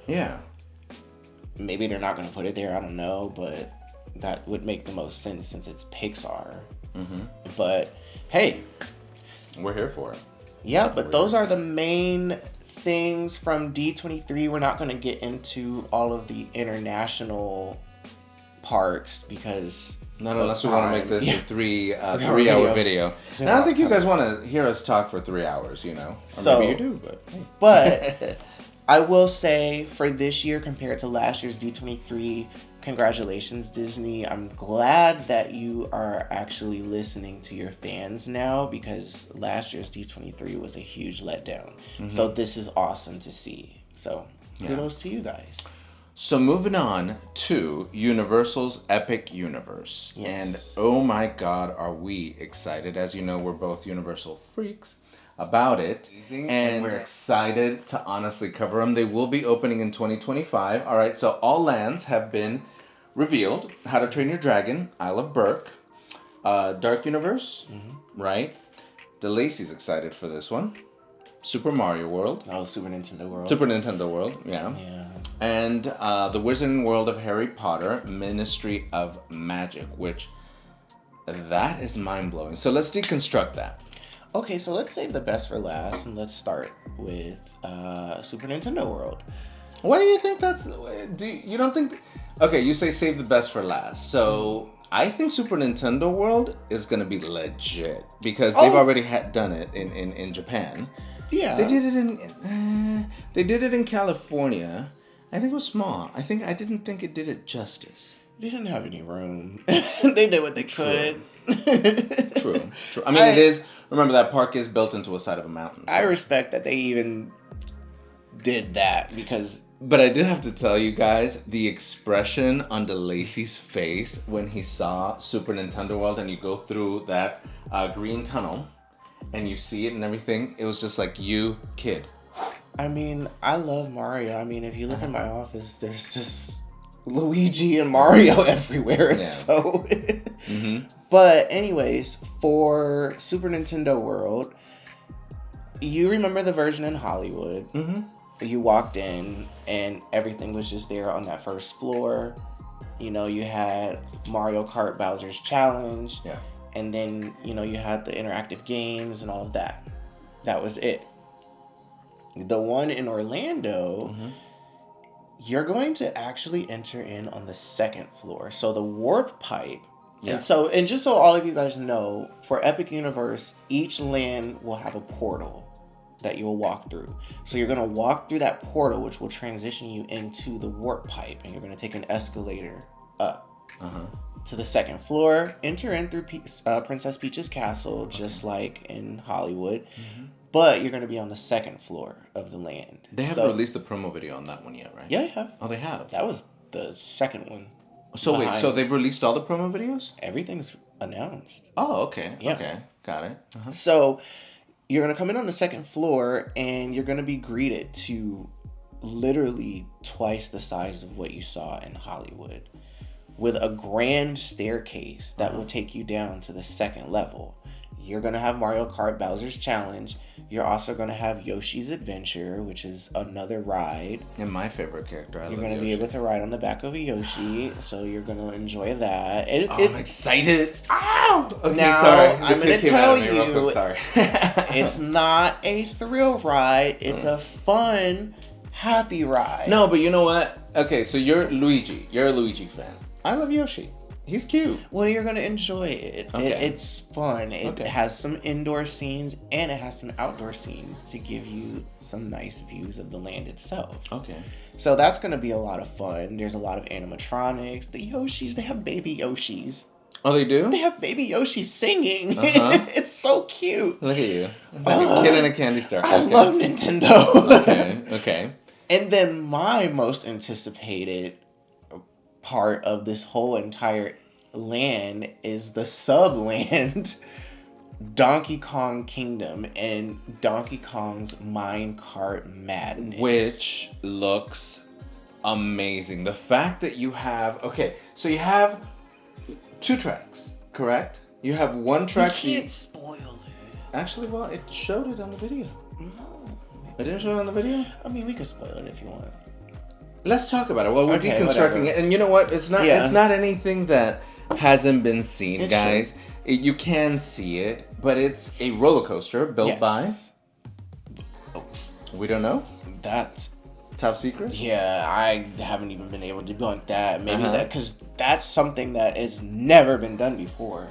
Yeah. Maybe they're not going to put it there. I don't know. But that would make the most sense since it's Pixar. But hey. We're here for it. Yeah, but those are the main things from D23. We're not going to get into all of the international parks because... Not unless we want to make this a three-hour video. And I don't think you guys want to hear us talk for 3 hours, you know. Or so, maybe you do, but... Hey. But I will say, for this year compared to last year's D23, congratulations, Disney. I'm glad that you are actually listening to your fans now, because last year's D23 was a huge letdown. So this is awesome to see. So kudos to you guys. So moving on to Universal's Epic Universe. Yes. And oh my God, are we excited. As you know, we're both Universal freaks about it. And we're excited to honestly cover them. They will be opening in 2025. All right, so all lands have been revealed. How to Train Your Dragon, Isle of Berk, Dark Universe, right? DeLacy's excited for this one. Super Mario World. Oh, Super Nintendo World. Super Nintendo World, yeah. And the Wizarding World of Harry Potter, Ministry of Magic, which that is mind-blowing. So let's deconstruct that. Okay, so let's save the best for last, and let's start with Super Nintendo World. Why do you think that's... You don't think... Okay, you say save the best for last. So I think Super Nintendo World is going to be legit, because they've already done it in Japan. Yeah. They did it in California. I think it was small. I didn't think it did it justice. They didn't have any room. They did what they could. True. I mean, it is. Remember, that park is built into a side of a mountain. So. I respect that they even did that, because... But I did have to tell you guys, the expression on DeLacy's face when he saw Super Nintendo World and you go through that green tunnel and you see it and everything, it was just like, you kid. I mean, I love Mario. I mean, if you look in my office, there's just Luigi and Mario everywhere. Yeah. So, But anyways, for Super Nintendo World, you remember the version in Hollywood. You walked in and everything was just there on that first floor. You know, you had Mario Kart Bowser's Challenge. Yeah. And then, you know, you had the interactive games and all of that. That was it. The one in Orlando, you're going to actually enter in on the second floor. So the warp pipe. Yeah. And just so all of you guys know, for Epic Universe, each land will have a portal that you will walk through. So you're going to walk through that portal, which will transition you into the warp pipe, and you're going to take an escalator up to the second floor, enter in through Princess Peach's castle, just like in Hollywood, but you're going to be on the second floor of the land. They haven't released the promo video on that one yet, right? Yeah, they have. Oh, they have? That was the second one. So wait, so they've released all the promo videos? Everything's announced. Oh, okay. Yeah. Okay, got it. So you're going to come in on the second floor, and you're going to be greeted to literally twice the size of what you saw in Hollywood, with a grand staircase that will take you down to the second level. You're going to have Mario Kart Bowser's Challenge. You're also going to have Yoshi's Adventure, which is another ride. And my favorite character. You're going to be able to ride on the back of a Yoshi, so you're going to enjoy that. I'm excited. Ow! Okay, now, sorry. I'm going to tell you, real quick, sorry. it's not a thrill ride. It's a fun, happy ride. No, but you know what? Okay, so you're Luigi. You're a Luigi fan. I love Yoshi. He's cute. Well, you're going to enjoy it. Okay. It's fun. It has some indoor scenes and it has some outdoor scenes to give you some nice views of the land itself. Okay. So that's going to be a lot of fun. There's a lot of animatronics. The Yoshis, they have baby Yoshis. Oh, they do? They have baby Yoshi singing. It's so cute. Look at you. Like a kid in a candy store. I love Nintendo. Okay. And then my most anticipated part of this whole entire land is the subland Donkey Kong Kingdom and Donkey Kong's Minecart Madness. Which looks amazing. The fact that you have... Okay, so you have 2 tracks, correct? You have 1 track... You can't spoil it. Actually, well, it showed it on the video. No. It didn't show it on the video? I mean, we could spoil it if you want. Let's talk about it. Well, we're deconstructing whatever. it, and you know what? It's not anything that hasn't been seen, guys. You can see it, but it's a roller coaster built by. We don't know. That's top secret. Yeah, I haven't even been able to debunk that. Maybe that because that's something that has never been done before.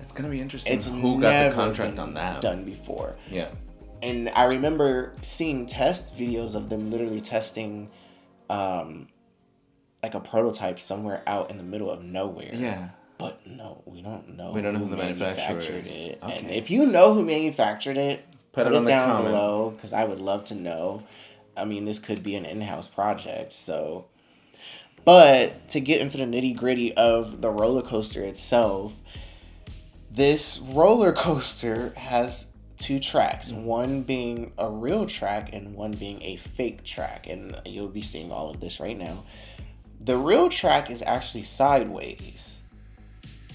It's gonna be interesting. It's who got the contract on that? Done before. Yeah. And I remember seeing test videos of them literally testing like a prototype somewhere out in the middle of nowhere. Yeah. But no, we don't know. We don't know who the manufacturer is. It. Okay. And if you know who manufactured it, put it on the down comment below because I would love to know. I mean, this could be an in-house project, so. But to get into the nitty-gritty of the roller coaster itself, this roller coaster has 2 tracks, one being a real track and one being a fake track, and you'll be seeing all of this right now. The real track is actually sideways,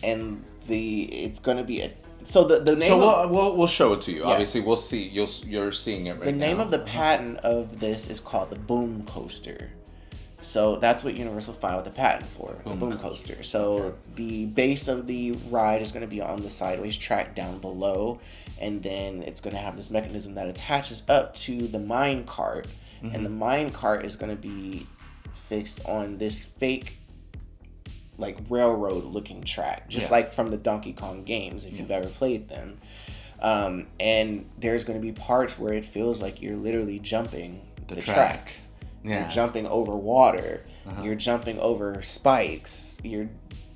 and it's going to be the name. So we'll show it to you. Yeah. Obviously, we'll see. You're seeing it right now. The name of the patent of this is called the Boom Coaster. So that's what Universal filed the patent for, the Boom Coaster. So the base of the ride is going to be on the sideways track down below, and then it's going to have this mechanism that attaches up to the mine cart, and the mine cart is going to be fixed on this fake like railroad looking track, just like from the Donkey Kong games if you've ever played them. And there's going to be parts where it feels like you're literally jumping the tracks. Yeah. You're jumping over water. You're jumping over spikes. You're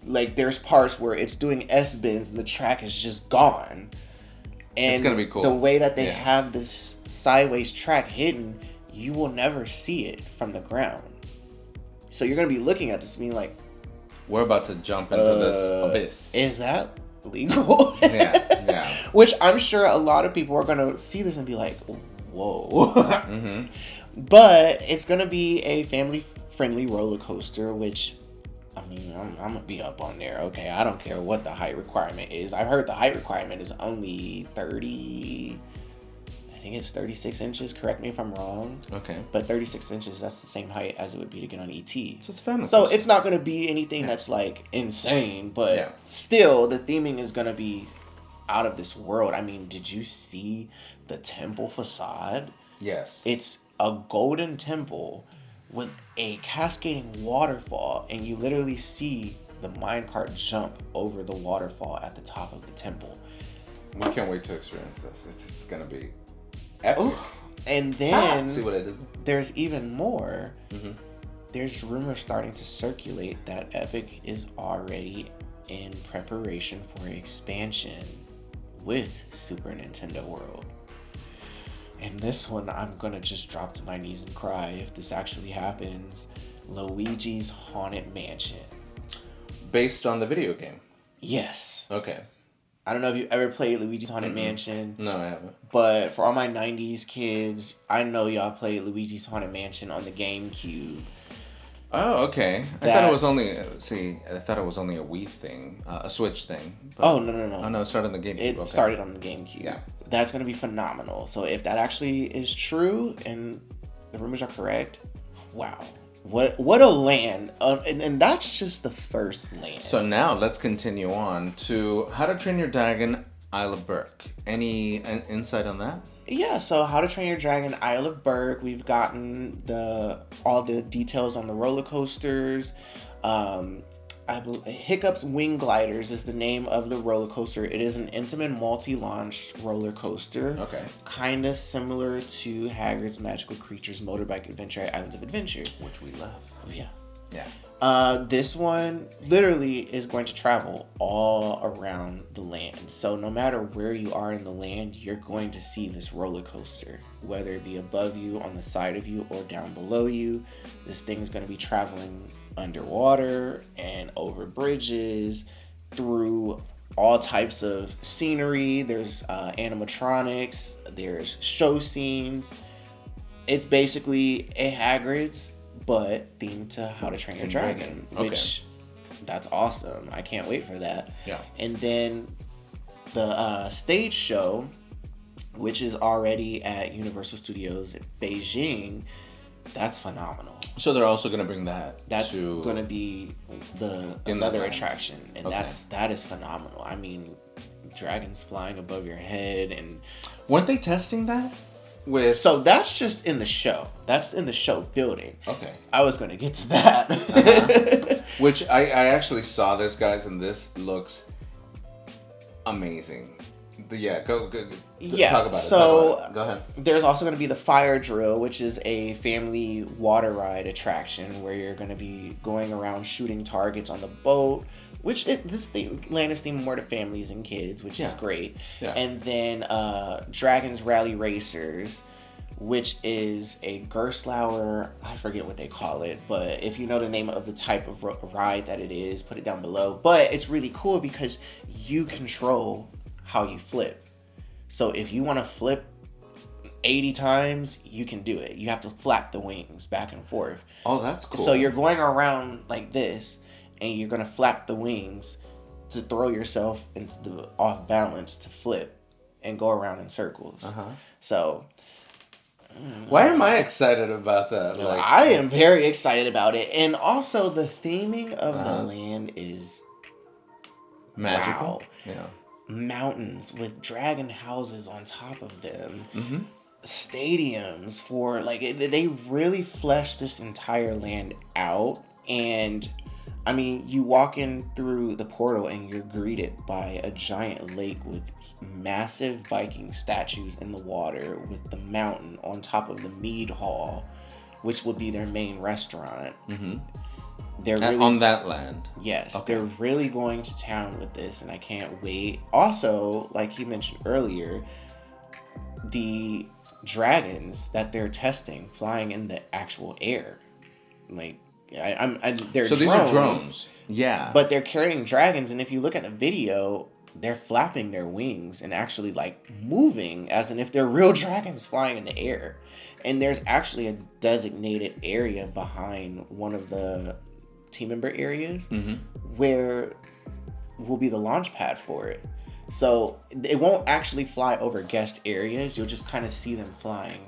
like, there's parts where it's doing S-bends and the track is just gone. And it's gonna be cool. The way that they have this sideways track hidden, you will never see it from the ground. So you're gonna be looking at this being like, we're about to jump into this abyss. Is that legal? Yeah. Which I'm sure a lot of people are gonna see this and be like, whoa. But it's gonna be a family-friendly roller coaster, which, I mean, I'm gonna be up on there. Okay, I don't care what the height requirement is. I've heard the height requirement is only 30. I think it's 36 inches. Correct me if I'm wrong. Okay. But 36 inches, that's the same height as it would be to get on ET. So it's a family So coaster. it's not gonna be anything that's like insane, but still, the theming is gonna be out of this world. I mean, did you see the temple facade? Yes. It's a golden temple with a cascading waterfall, and you literally see the minecart jump over the waterfall at the top of the temple. We can't wait to experience this. It's gonna be epic. Ooh. And then see what I did? There's even more. There's rumors starting to circulate that Epic is already in preparation for expansion with Super Nintendo World. And this one, I'm going to just drop to my knees and cry if this actually happens. Luigi's Haunted Mansion. Based on the video game? Yes. Okay. I don't know if you ever played Luigi's Haunted Mansion. No, I haven't. But for all my 90s kids, I know y'all played Luigi's Haunted Mansion on the GameCube. Oh, okay. I thought it was only I thought it was only a Wii thing, a Switch thing. But, oh no! Oh no, it started on the GameCube. It started on the GameCube. Yeah, that's gonna be phenomenal. So if that actually is true and the rumors are correct, wow, what a land! And that's just the first land. So now let's continue on to How to Train Your Dragon Isle of Berk. Any insight on that? Yeah, so How to Train Your Dragon Isle of Berk. We've gotten all the details on the roller coasters. I believe Hiccup's Wing Gliders is the name of the roller coaster. It is an intimate multi-launch roller coaster. Okay. Kind of similar to Hagrid's Magical Creatures Motorbike Adventure at Islands of Adventure. Which we love. Yeah. Yeah. This one literally is going to travel all around the land. So no matter where you are in the land, you're going to see this roller coaster, whether it be above you, on the side of you, or down below you. This thing is going to be traveling underwater and over bridges, through all types of scenery. There's animatronics, there's show scenes. It's basically a Hagrid's, but themed to How to Train Your Dragon, which that's awesome. I can't wait for that. Yeah. And then the stage show, which is already at Universal Studios in Beijing, that's phenomenal. So they're also going to bring that. That's going to be another attraction, and that is phenomenal. I mean, dragons flying above your head, and weren't they testing that? So that's just in the show. That's in the show building. Okay. I was going to get to that. Which I actually saw this, guys, and this looks amazing. Yeah, go. Yeah, talk about it. So go ahead. There's also going to be the Fire Drill, which is a family water ride attraction where you're going to be going around shooting targets on the boat. Which this land is themed more to families and kids, which is great. Yeah. And then Dragons Rally Racers, which is a Gerstlauer, I forget what they call it, but if you know the name of the type of ride that it is, put it down below. But it's really cool because you control how you flip. So if you want to flip 80 times, you can do it. You have to flap the wings back and forth. Oh, that's cool. So you're going around like this, and you're going to flap the wings to throw yourself into the off balance to flip and go around in circles. So why am I excited about that? I am very excited about it. And also the theming of the land is magical. Wow. Yeah. Mountains with dragon houses on top of them. Stadiums for they really fleshed this entire land out. And I mean, you walk in through the portal and you're greeted by a giant lake with massive Viking statues in the water, with the mountain on top of the mead hall, which will be their main restaurant. They're really, on that land. Yes, they're really going to town with this, and I can't wait. Also, like you mentioned earlier, the dragons that they're testing flying in the actual air, they're so drones, these are drones. Yeah. But they're carrying dragons, and if you look at the video, they're flapping their wings and actually moving as if they're real dragons flying in the air. And there's actually a designated area behind one of the team member areas where will be the launch pad for it. So it won't actually fly over guest areas. You'll just kind of see them flying.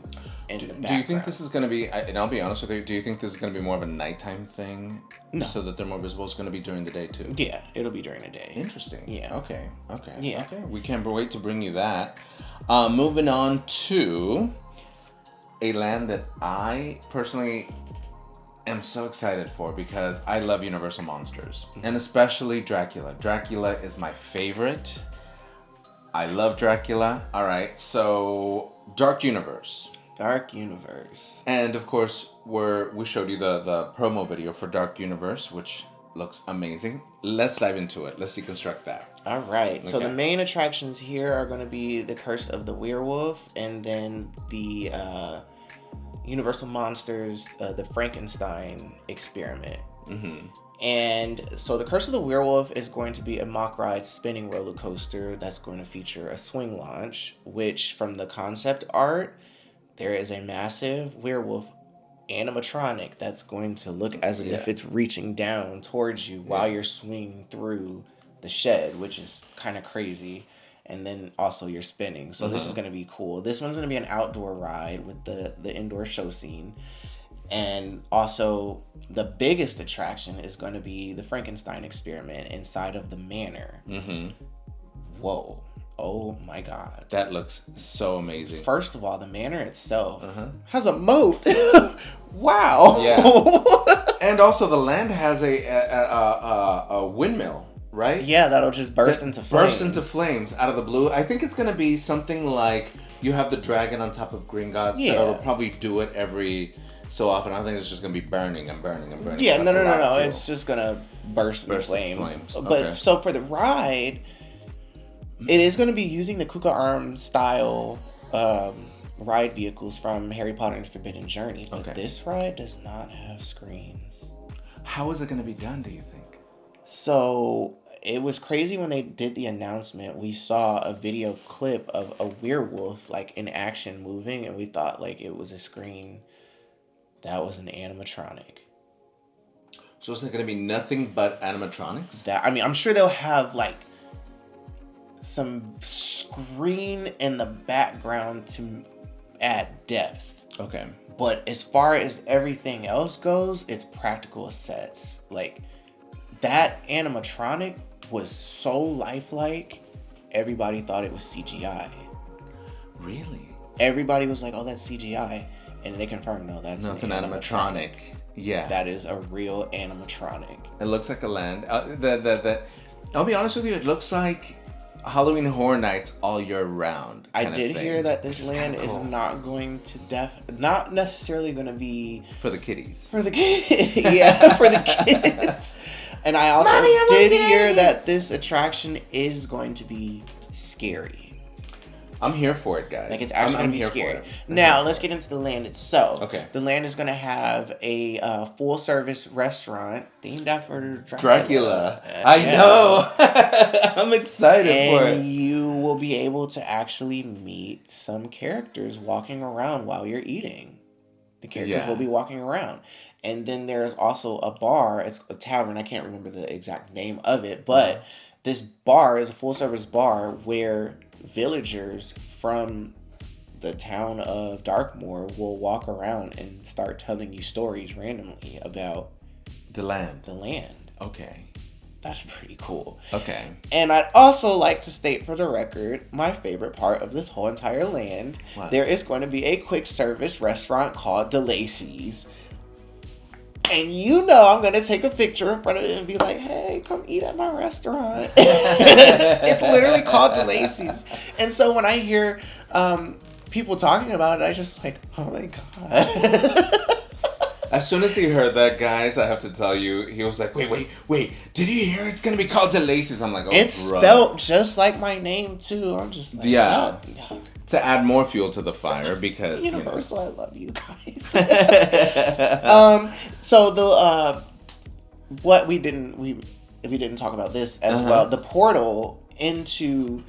Do you think this is going to be, and I'll be honest with you, do you think this is going to be more of a nighttime thing? No. So that they're more visible? It's going to be during the day too? Yeah, it'll be during the day. Interesting. Yeah. Okay. Yeah. Okay. We can't wait to bring you that. Moving on to a land that I personally am so excited for because I love Universal Monsters. And especially Dracula. Dracula is my favorite. I love Dracula. All right, so Dark Universe. Dark Universe. And of course, we showed you the promo video for Dark Universe, which looks amazing. Let's dive into it. Let's deconstruct that. All right. So the main attractions here are going to be the Curse of the Werewolf, and then the Universal Monsters, the Frankenstein experiment. And so the Curse of the Werewolf is going to be a mock ride spinning roller coaster that's going to feature a swing launch, which from the concept art, there is a massive werewolf animatronic that's going to look as if it's reaching down towards you while you're swinging through the shed, which is kind of crazy. And then also you're spinning. So this is going to be cool. This one's going to be an outdoor ride with the indoor show scene. And also the biggest attraction is going to be the Frankenstein experiment inside of the manor. Whoa. Oh my God. That looks so amazing. First of all, the manor itself has a moat. Wow. Yeah. And also the land has a windmill, right? Yeah, that'll just burst into flames out of the blue. I think it's going to be something like you have the dragon on top of Gringotts. Yeah. That'll probably do it every so often. I don't think it's just going to be burning and burning and burning. Yeah, no. It's just going to burst into flames. But so for the ride, it is going to be using the Kuka Arm style ride vehicles from Harry Potter and the Forbidden Journey. But this ride does not have screens. How is it going to be done, do you think? So it was crazy when they did the announcement. We saw a video clip of a werewolf like in action moving, and we thought like it was a screen. That was an animatronic. So it's not going to be nothing but animatronics? I'm sure they'll have like some screen in the background to add depth. Okay. But as far as everything else goes, it's practical sets. Like that animatronic was so lifelike, everybody thought it was CGI. Really? Everybody was like, "Oh, that's CGI," and they confirmed, "No, that's an animatronic." Yeah, that is a real animatronic. It looks like a land. I'll be honest with you, it looks like Halloween Horror Nights all year round. I did hear that this land is not going to not necessarily going to be for the kiddies. For the kids, yeah, for the kids. And I also did hear that this attraction is going to be scary. I'm here for it, guys. Like it's actually going to be scary. Now, let's get into the land itself. Okay. The land is going to have a full-service restaurant themed after Dracula. I know. I'm excited for it. And you will be able to actually meet some characters walking around while you're eating. The characters will be walking around. And then there's also a bar. It's a tavern. I can't remember the exact name of it. But this bar is a full-service bar where villagers from the town of Darkmoor will walk around and start telling you stories randomly about the land. Okay. That's pretty cool. Okay. And I'd also like to state for the record, my favorite part of this whole entire land, there is going to be a quick service restaurant called DeLacy's. And you know I'm going to take a picture in front of it and be like, "Hey, come eat at my restaurant." It's literally called DeLacy's. And so when I hear people talking about it, I just like, oh my God. As soon as he heard that, guys, I have to tell you, he was like, wait. Did you hear it's going to be called DeLacy's? I'm like, oh, it's spelled just like my name, too. I'm just like, yeah. To add more fuel to the fire because Universal, I love you guys. So the what we didn't talk about this as well. The portal into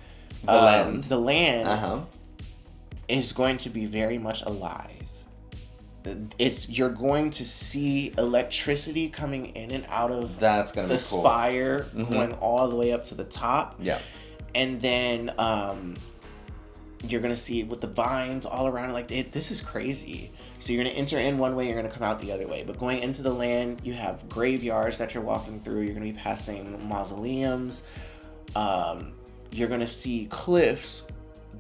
the land is going to be very much alive. You're going to see electricity coming in and out of that's gonna the be cool. spire, going all the way up to the top. Yeah, and then you're going to see it with the vines all around. Like, this is crazy. So you're going to enter in one way, you're going to come out the other way. But going into the land, you have graveyards that you're walking through. You're going to be passing mausoleums. You're going to see cliffs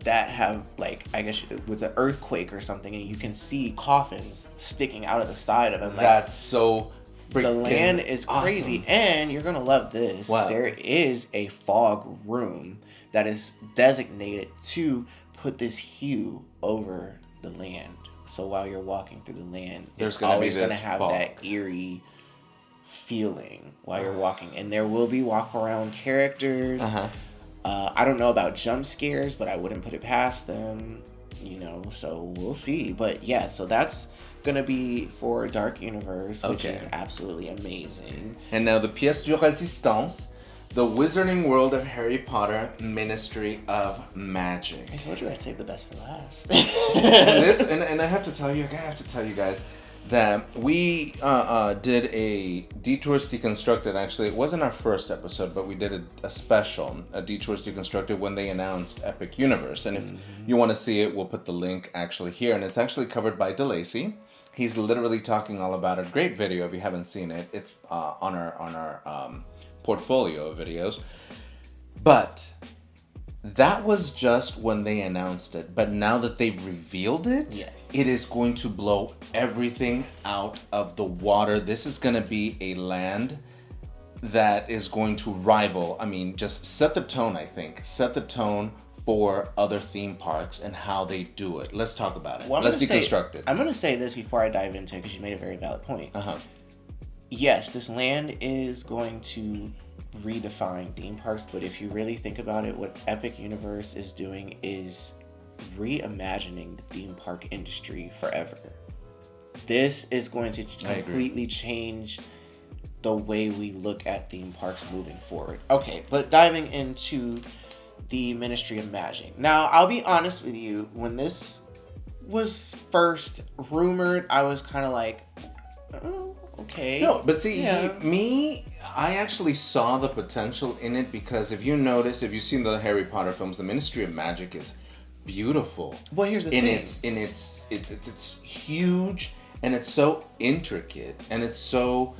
that have, like, I guess with an earthquake or something, and you can see coffins sticking out of the side of them. Like, that's so freaking the land is crazy. awesome. And you're going to love this. Wow. There is a fog room that is designated to put this hue over the land. So while you're walking through the land, there's always going to have fog. that eerie feeling while you're walking. And there will be walk around characters. I don't know about jump scares, but I wouldn't put it past them, so we'll see. But yeah, so that's going to be for Dark Universe, which is absolutely amazing. And now the pièce de résistance, the Wizarding World of Harry Potter Ministry of Magic. I told you I'd save the best for last. and I have to tell you guys, that we did a Detours Deconstructed. Actually, it wasn't our first episode, but we did a special, a Detours Deconstructed, when they announced Epic Universe. And if you want to see it, we'll put the link actually here. And it's actually covered by DeLacy. He's literally talking all about it. Great video if you haven't seen it. It's on our portfolio of videos. But that was just when they announced it. But now that they've revealed it, yes, it is going to blow everything out of the water. This is going to be a land that is going to rival, I mean, just set the tone, I think. Set the tone for other theme parks and how they do it. Let's talk about it. Well, Let's deconstruct it. I'm going to say this before I dive into it, because you made a very valid point. Yes, this land is going to redefine theme parks, but if you really think about it, what Epic Universe is doing is reimagining the theme park industry forever. This is going to completely change the way we look at theme parks moving forward. Okay, but diving into the Ministry of Magic. Now, I'll be honest with you, when this was first rumored, I was kind of like, oh, okay. No, but see, I actually saw the potential in it, because if you notice, if you've seen the Harry Potter films, the Ministry of Magic is beautiful. Well, here's the thing. It's huge, and it's so intricate, and it's so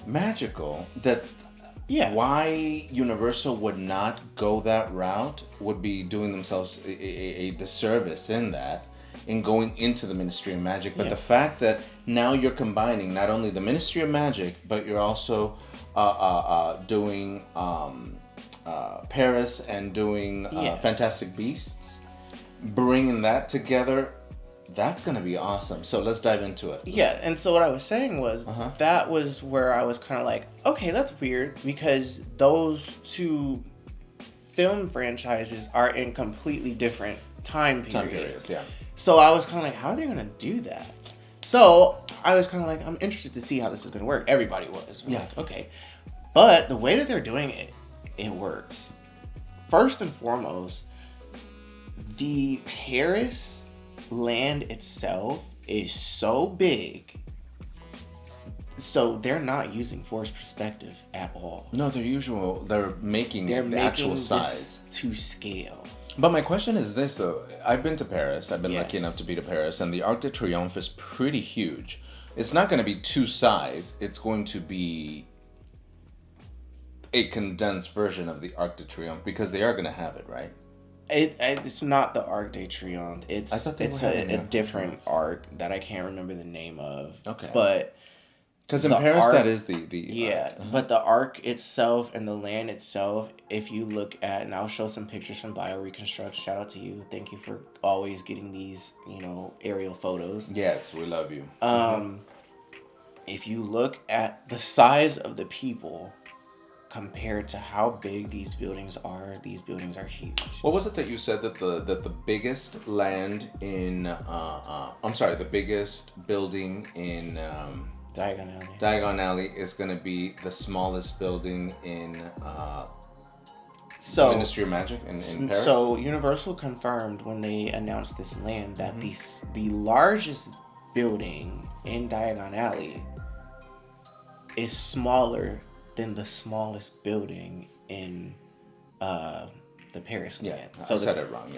magical that why Universal would not go that route would be doing themselves a disservice in that, in going into the Ministry of Magic. But the fact that now you're combining not only the Ministry of Magic, but you're also doing Paris and doing Fantastic Beasts, bringing that together, that's going to be awesome. So let's dive into it. And so what I was saying was, that was where I was kind of like, okay, that's weird, because those two film franchises are in completely different time periods. So I was kind of like, how are they going to do that? So I was kind of like, I'm interested to see how this is going to work. Everybody was. Like, okay. But the way that they're doing it, it works. First and foremost, the Paris land itself is so big, so they're not using forced perspective at all. No, they're making the actual size to scale. But my question is this, though. I've been to Paris. I've been lucky enough to be to Paris, and the Arc de Triomphe is pretty huge. It's not going to be two size. It's going to be a condensed version of the Arc de Triomphe, because they are going to have it, right? It's not the Arc de Triomphe. It's a different arc that I can't remember the name of. Okay. But because in Paris, that is the arc. But the arc itself and the land itself, if you look at, and I'll show some pictures from BioReconstruct. Shout out to you. Thank you for always getting these, aerial photos. Yes, we love you. If you look at the size of the people compared to how big these buildings are huge. What was it that you said that the biggest land in the biggest building in Diagon Alley is going to be the smallest building in the Ministry of Magic in Paris? So Universal confirmed when they announced this land that the largest building in Diagon Alley is smaller than the smallest building in the Paris land. So I said it wrong.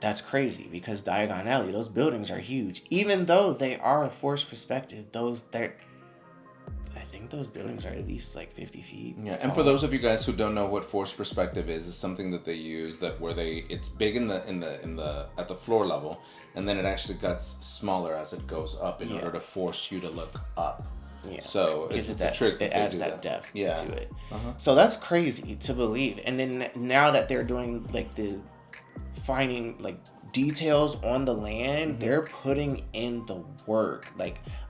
That's crazy, because Diagon Alley, those buildings are huge. Even though they are a forced perspective, I think those buildings are at least like 50 feet. Yeah, tall. And for those of you guys who don't know what forced perspective is, it's something that they use it's big in the at the floor level, and then it actually gets smaller as it goes up in order to force you to look up. Yeah. So it's a trick. It adds that depth to it. Uh-huh. So that's crazy to believe. And then now that they're doing finding details on the land, they're putting in the work.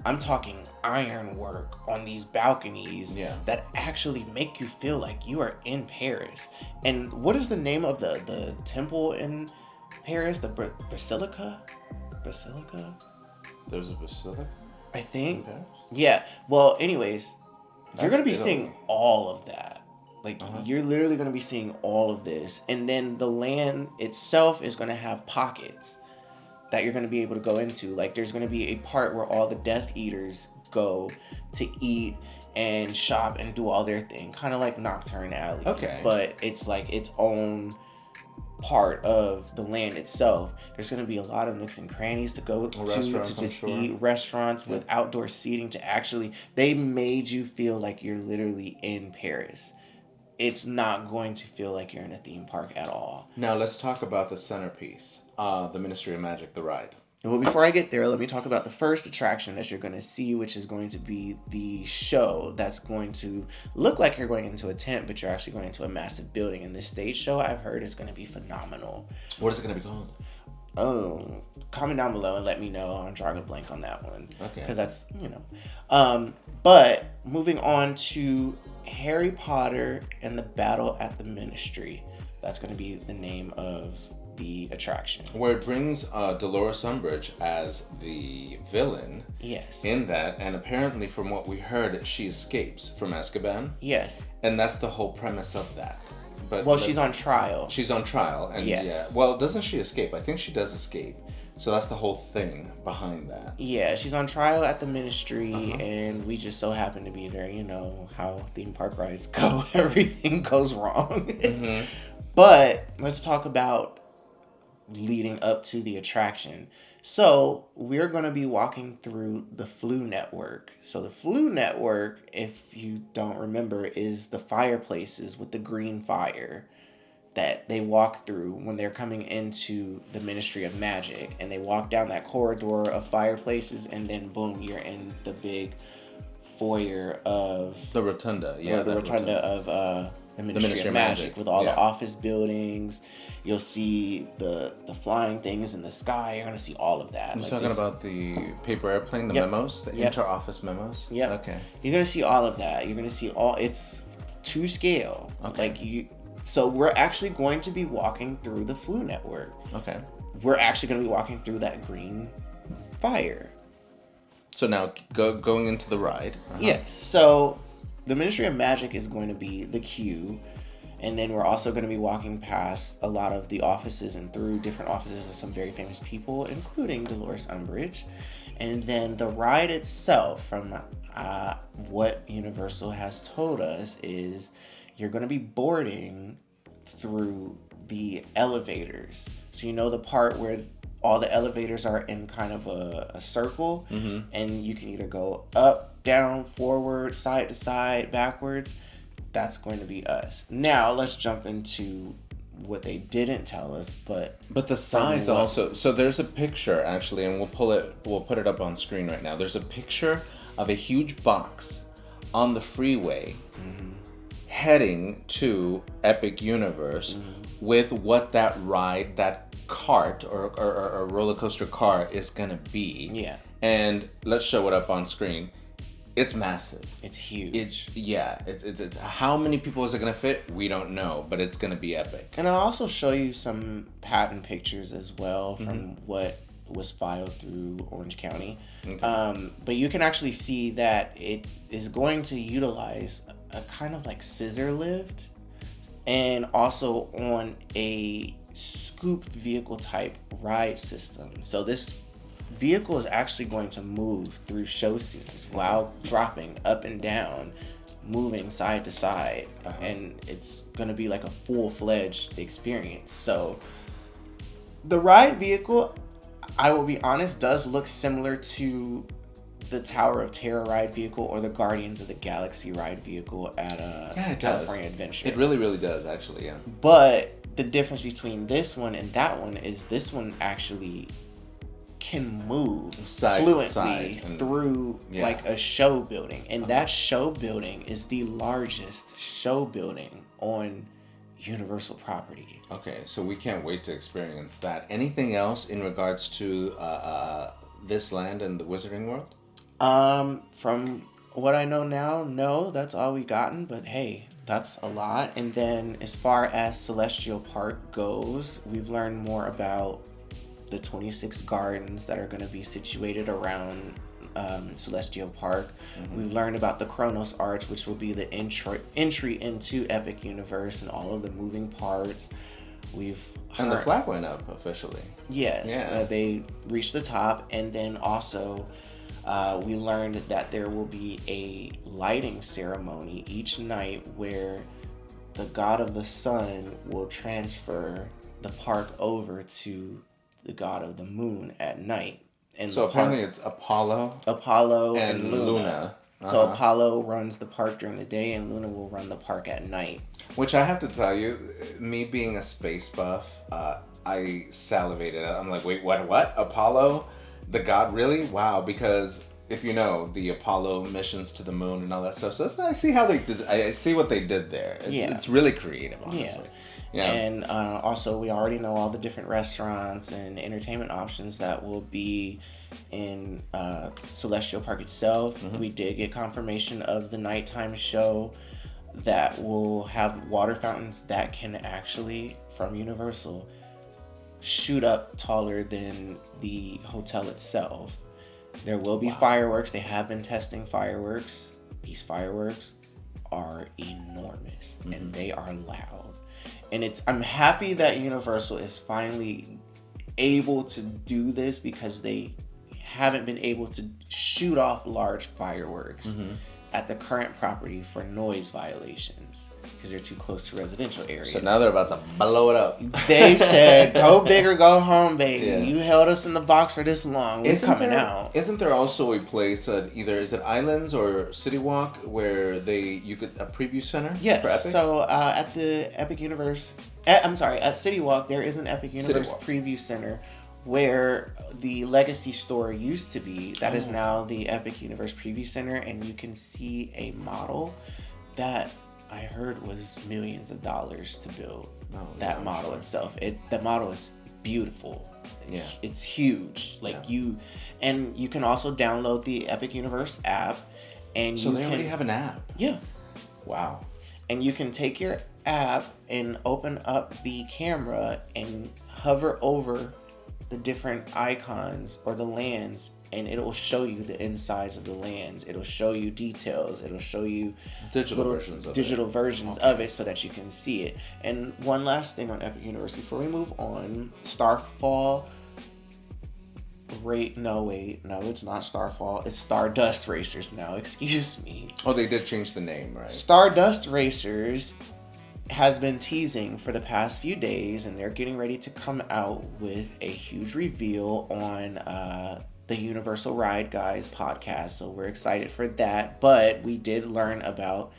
I'm talking iron work on these balconies that actually make you feel like you are in Paris. And what is the name of the temple in Paris? The Basilica? There's a basilica? I think. Yeah. Well, anyways, you're going to be seeing all of that. You're literally going to be seeing all of this. And then the land itself is going to have pockets. that you're going to be able to go into. Like, there's going to be a part where all the Death Eaters go to eat and shop and do all their thing, kind of like Nocturne Alley. Okay. But it's like its own part of the land itself. There's going to be a lot of nooks and crannies to go to just eat, restaurants with outdoor seating to actually, they made you feel like you're literally in Paris. It's not going to feel like you're in a theme park at all. Now let's talk about the centerpiece, the Ministry of Magic, the ride. Well, before I get there, let me talk about the first attraction that you're going to see, which is going to be the show that's going to look like you're going into a tent, but you're actually going into a massive building. And this stage show, I've heard, is going to be phenomenal. What is it going to be called? Oh, comment down below and let me know. I'm drawing a blank on that one. Okay. Because that's, but moving on to Harry Potter and the Battle at the Ministry. That's going to be the name of the attraction. Where it brings Dolores Umbridge as the villain. Yes. In that, and apparently from what we heard, she escapes from Azkaban. Yes. And that's the whole premise of that. But well, she's on trial. She's on trial, and yes. Yeah. Well, doesn't she escape? I think she does escape. So that's the whole thing behind that. Yeah, she's on trial at the Ministry, and we just so happen to be there. You know how theme park rides go; everything goes wrong. Mm-hmm. But let's talk about leading up to the attraction. So we're going to be walking through the Flu Network. So the Flu Network, if you don't remember, is the fireplaces with the green fire that they walk through when they're coming into the Ministry of Magic. And they walk down that corridor of fireplaces, and then boom, you're in the big foyer of... The rotunda, yeah. The rotunda of the Ministry of Magic with all the office buildings. You'll see the flying things in the sky. You're going to see all of that. You're talking about the paper airplane, the memos, the inter-office memos? Yeah. Okay. You're going to see all of that. You're going to see all... It's to scale. Okay. So we're actually going to be walking through the Flu Network. Okay. We're actually going to be walking through that green fire. So now, going into the ride. Yes. So the Ministry of Magic is going to be the queue. And then we're also going to be walking past a lot of the offices and through different offices of some very famous people, including Dolores Umbridge. And then the ride itself, from what Universal has told us, is you're going to be boarding through the elevators. So you know the part where all the elevators are in kind of a circle, and you can either go up, down, forward, side to side, backwards. That's going to be us. Now let's jump into what they didn't tell us, but the size also. So there's a picture actually, and we'll put it up on screen right now. There's a picture of a huge box on the freeway heading to Epic Universe with what that ride, that cart or roller coaster car is gonna be. Yeah. And let's show it up on screen. It's massive. It's huge. It's how many people is it gonna fit? We don't know, but it's gonna be epic. And I'll also show you some patent pictures as well from what was filed through Orange County. Okay. But you can actually see that it is going to utilize a kind of like scissor lift, and also on a scooped vehicle type ride system. So this vehicle is actually going to move through show scenes while dropping up and down, moving side to side, and it's going to be like a full-fledged experience. So the ride vehicle, I will be honest, does look similar to the Tower of Terror ride vehicle or the Guardians of the Galaxy ride vehicle at California Adventure. It really, really does, actually, yeah. But the difference between this one and that one is this one actually can move side fluently to side through like a show building, and that show building is the largest show building on Universal property. Okay, so we can't wait to experience that. Anything else in regards to this land and the Wizarding World? From what I know now, no, that's all we gotten, but hey, that's a lot. And then as far as Celestial Park goes, we've learned more about the 26 gardens that are going to be situated around Celestial Park. We've learned about the Kronos Arch, which will be the entry into Epic Universe and all of the moving parts. We've And the heard- flag went up officially. Yes, Yeah. they reached the top, and then also we learned that there will be a lighting ceremony each night where the god of the sun will transfer the park over to the god of the moon at night. And So apparently it's Apollo Apollo and Luna. So Apollo runs the park during the day, and Luna will run the park at night. Which I have to tell you, me being a space buff, I salivated. I'm like, wait, what? Apollo, the god, really? Wow! Because if you know the Apollo missions to the moon and all that stuff, so I see how they did. I see what they did there. It's really creative, honestly. Yeah. And also, we already know all the different restaurants and entertainment options that will be in Celestial Park itself. Mm-hmm. We did get confirmation of the nighttime show that will have water fountains that can actually, from Universal, shoot up taller than the hotel itself. There will be fireworks. They have been testing fireworks. These fireworks are enormous, and they are loud. And I'm happy that Universal is finally able to do this, because they haven't been able to shoot off large fireworks at the current property for noise violations, because they're too close to residential areas. So now they're about to blow it up. They said, "Go big or go home, baby. Yeah. You held us in the box for this long. We're coming out." Isn't there also a place at either is it Islands or City Walk where you could a preview center? Yes. For Epic? So at the Epic Universe, at City Walk, there is an Epic Universe Walk. preview center where the Legacy store used to be. That is now the Epic Universe preview center, and you can see a model that I heard was millions of dollars to build. That model itself. The model is beautiful. Yeah. It's huge. You can also download the Epic Universe app, and So they already have an app. Yeah. Wow. And you can take your app and open up the camera and hover over the different icons or the lands, and it'll show you the insides of the lands. It'll show you details. It'll show you Digital versions of it so that you can see it. And one last thing on Epic Universe before we move on. Starfall. No, it's not Starfall. It's Stardust Racers now. Excuse me. Oh, they did change the name, right? Stardust Racers has been teasing for the past few days, and they're getting ready to come out with a huge reveal on the Universal Ride Guys podcast. So we're excited for that. But we did learn about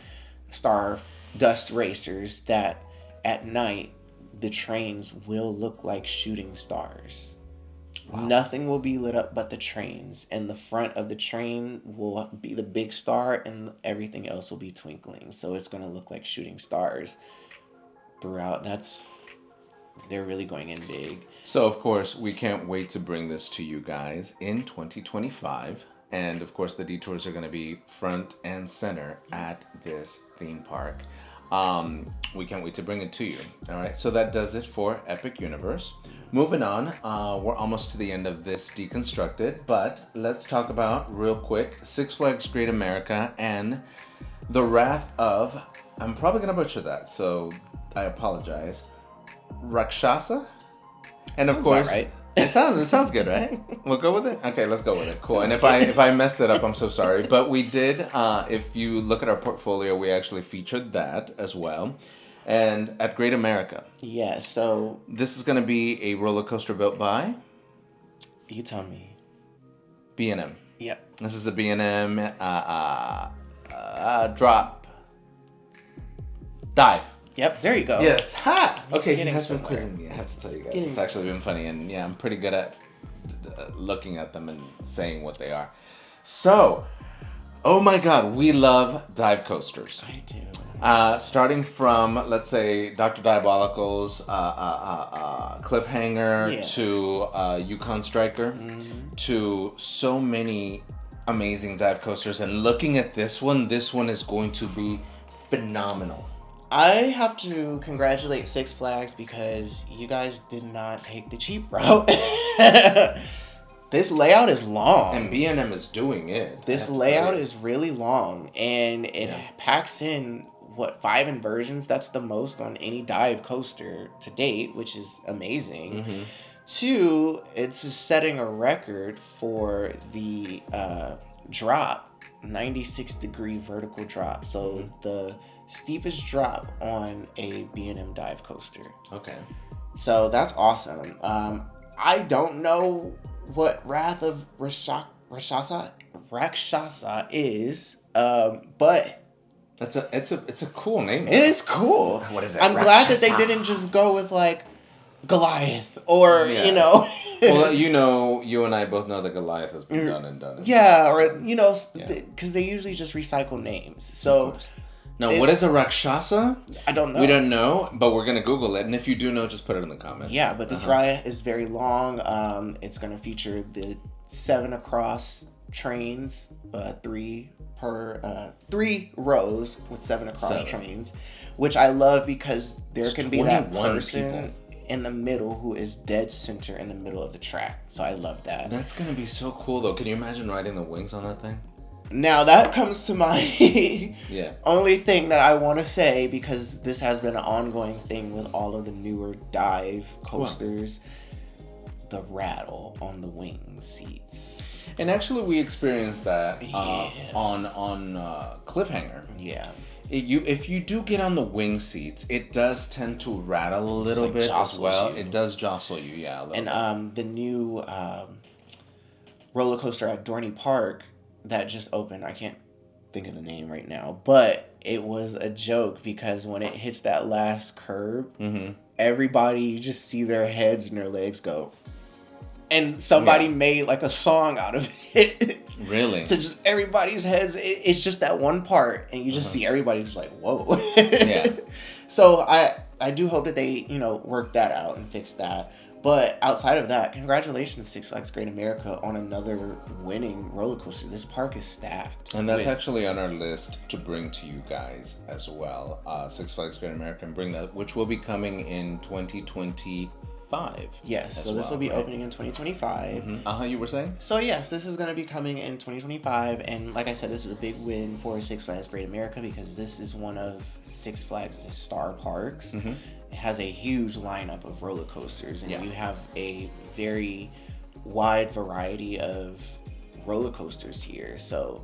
Stardust Racers that at night the trains will look like shooting stars. Wow. Nothing will be lit up but the trains, and the front of the train will be the big star, and everything else will be twinkling. So it's going to look like shooting stars throughout. They're really going in big. So of course we can't wait to bring this to you guys in 2025, and of course the detours are going to be front and center at this theme park. We can't wait to bring it to you. All right, so that does it for Epic Universe. Moving on, we're almost to the end of this Deconstructed, but let's talk about real quick Six Flags Great America and the Wrath of, I'm probably gonna butcher that, so I apologize, Rakshasa. And of course, right. it sounds good, right? We'll go with it. Okay, let's go with it. Cool. And if I messed it up, I'm so sorry. But we did. If you look at our portfolio, we actually featured that as well. And at Great America. Yeah. So this is going to be a roller coaster built by. You tell me. B&M. Yep. This is a B&M drop dive. Yep, there you go. Yes. Ha! Okay, he getting has been somewhere. quizzing me. I have to tell you guys. It's actually been funny. And yeah, I'm pretty good at looking at them and saying what they are. So, oh my God, we love dive coasters. I do. Starting from, let's say, Dr. Diabolical's Cliffhanger to Yukon Striker to so many amazing dive coasters. And looking at this one is going to be phenomenal. I have to congratulate Six Flags because you guys did not take the cheap route. This layout is long. And B&M is doing it. This layout is really long, and it packs in 5 inversions. That's the most on any dive coaster to date, which is amazing. Mm-hmm. 2, it's setting a record for the drop, 96-degree vertical drop. So the steepest drop on a B&M dive coaster. Okay. So that's awesome. I don't know what Wrath of Rakshasa is, but it's a cool name. it is cool. What is it? I'm glad that they didn't just go with like Goliath or Well, you and I both know that Goliath has been done and done. Or because they usually just recycle names. So now, what is a Rakshasa? I don't know. We don't know, but we're gonna Google it. And if you do know, just put it in the comments. Yeah, but this ride is very long. It's gonna feature the 7 across trains, 3 rows with 7 across trains, which I love because there can be that person in the middle who is dead center in the middle of the track. So I love that. That's gonna be so cool, though. Can you imagine riding the wings on that thing? Now that comes to my yeah. only thing that I want to say, because this has been an ongoing thing with all of the newer dive coasters, the rattle on the wing seats. And actually, we experienced that on Cliffhanger. Yeah. If you do get on the wing seats, it does tend to rattle a little bit as well. It does jostle you, yeah. And the new roller coaster at Dorney Park that just opened, I can't think of the name right now, but it was a joke because when it hits that last curb, everybody, you just see their heads and their legs go. And somebody made like a song out of it. Really? To just everybody's heads. It's just that one part, and you just see everybody just like, whoa. So I do hope that they, work that out and fix that. But outside of that, congratulations, Six Flags Great America, on another winning roller coaster. This park is stacked. And that's actually on our list to bring to you guys as well. Six Flags Great America, and bring that, which will be coming in 2025. Yes, so this will be opening in 2025. You were saying? So yes, this is going to be coming in 2025, and like I said, this is a big win for Six Flags Great America because this is one of Six Flags' star parks. It has a huge lineup of roller coasters, and you have a very wide variety of roller coasters here. So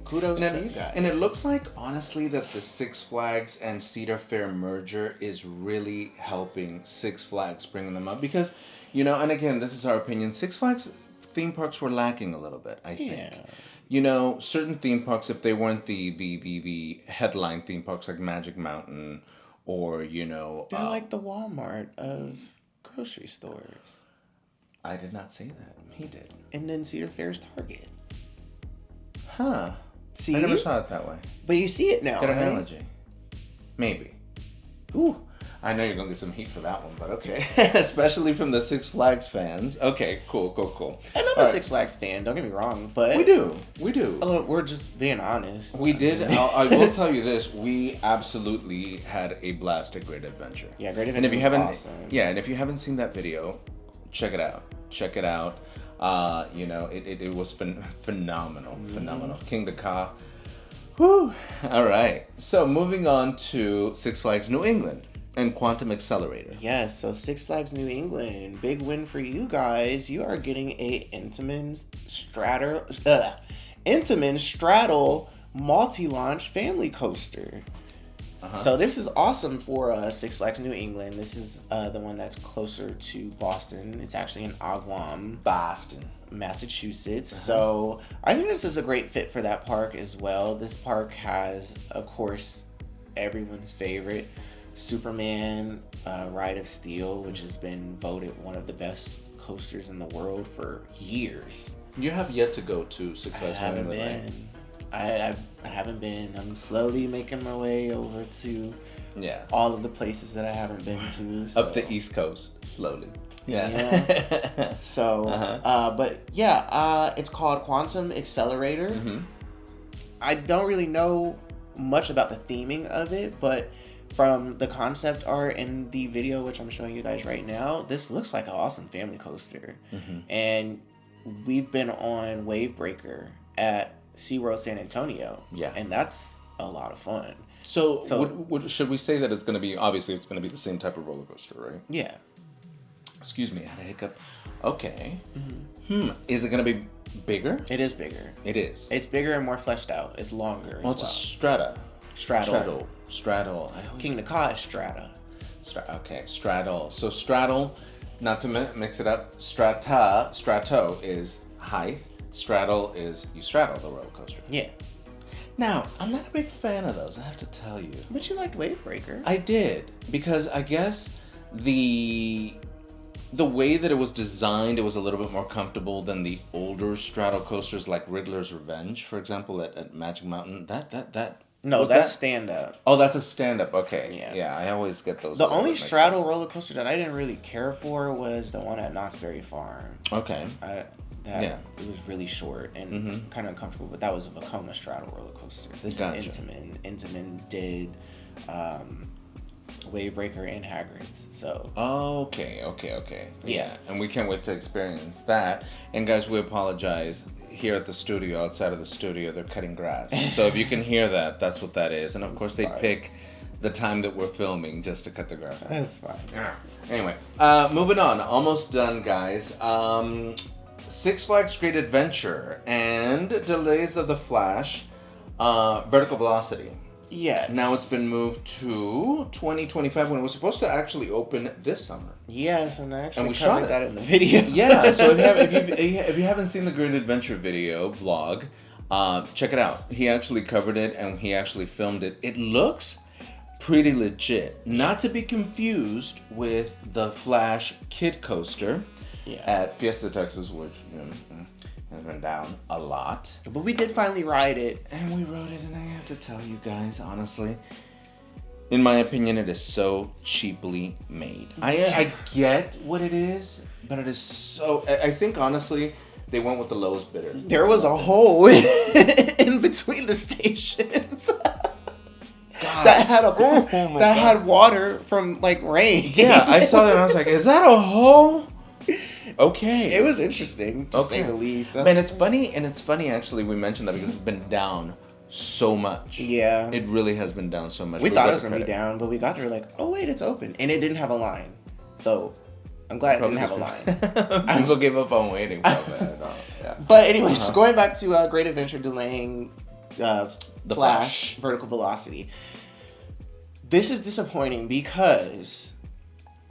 kudos to you guys. And it looks like, honestly, that the Six Flags and Cedar Fair merger is really helping Six Flags, bringing them up. Because, and again, this is our opinion, Six Flags theme parks were lacking a little bit, I think. Certain theme parks, if they weren't the headline theme parks like Magic Mountain or, they're like the Walmart of grocery stores. I did not say that. He did. And then Cedar Fair's Target. Huh. See? I never saw it that way. But you see it now, Good right? analogy. Maybe. Ooh. I know you're going to get some heat for that one, but okay. Especially from the Six Flags fans. Okay, cool. And I'm a Six Flags fan, don't get me wrong, but... We do. We're just being honest. We did. I will tell you this. We absolutely had a blast at Great Adventure. Yeah, Great Adventure and if you haven't, awesome. Yeah, and if you haven't seen that video, check it out. It was phenomenal. King the Ka. Whew. All right. So moving on to Six Flags New England and Quantum Accelerator. Yes, so Six Flags New England, big win for you guys. You are getting a Intamin Straddle multi-launch family coaster. So this is awesome for Six Flags New England. This is the one that's closer to Boston. It's actually in Agawam, Boston, Massachusetts. So I think this is a great fit for that park as well. This park has, of course, everyone's favorite Superman Ride of Steel, which has been voted one of the best coasters in the world for years. You have yet to go to Six Flags New England, right? I haven't been. I'm slowly making my way over to all of the places that I haven't been to. So. Up the East Coast, slowly. So, it's called Quantum Accelerator. I don't really know much about the theming of it, but from the concept art and the video, which I'm showing you guys right now, this looks like an awesome family coaster. And we've been on Wave Breaker at SeaWorld San Antonio. And that's a lot of fun. So should we say that it's going to be, obviously it's going to be the same type of roller coaster, right? Yeah. Excuse me, I had a hiccup. Okay. Is it going to be bigger? It is bigger. It is. It's bigger and more fleshed out. It's longer. Well, it's a strata. Straddle. Straddle. King Nakai is strata. Okay, straddle. So straddle, not to mix it up, strato is height. Straddle is you straddle the roller coaster. Yeah. Now, I'm not a big fan of those, I have to tell you. But you liked Wave Breaker. I did, because I guess the way that it was designed, it was a little bit more comfortable than the older straddle coasters like Riddler's Revenge, for example, at Magic Mountain. No, that's stand up. Oh, that's a stand up. Okay. Yeah. Yeah, I always get those. The only straddle roller coaster that I didn't really care for was the one at Knott's Berry Farm. Okay. It was really short and kind of uncomfortable, but that was a Vekoma straddle roller coaster. This is Intamin. Intamin did Wave Breaker and Hagrid's. So. Okay. Yeah, and we can't wait to experience that. And guys, we apologize. Here at the studio, outside of the studio, they're cutting grass. So if you can hear that, that's what that is. And of course, they pick the time that we're filming just to cut the grass. That's fine. Anyway, moving on. Almost done, guys. Six Flags Great Adventure and delays of the Flash. Vertical Velocity. Yes. Now it's been moved to 2025 when it was supposed to actually open this summer. Yes, and I actually we covered shot that in the video. Yeah, so if you haven't seen the Great Adventure video vlog, check it out. He actually covered it and he actually filmed it. It looks pretty legit. Not to be confused with the Flash Kid Coaster at Fiesta, Texas, which has been down a lot. But we did finally ride it. And we rode it, and I have to tell you guys, honestly, in my opinion, it is so cheaply made. I get what it is, but it is so... I think, honestly, they went with the lowest bidder. There was a hole in between the stations. That had water from, like, rain. Yeah, I saw that, and I was like, is that a hole? Okay. It was interesting, to say the least. Man, it's funny actually we mentioned that because it's been down so much. Yeah. It really has been down so much. We thought it was going to be down, but we got there like, oh wait, it's open. And it didn't have a line. So, I'm glad it didn't have a line. People gave up on waiting for it. Yeah. But anyways, going back to Great Adventure delaying the Flash Vertical Velocity. This is disappointing because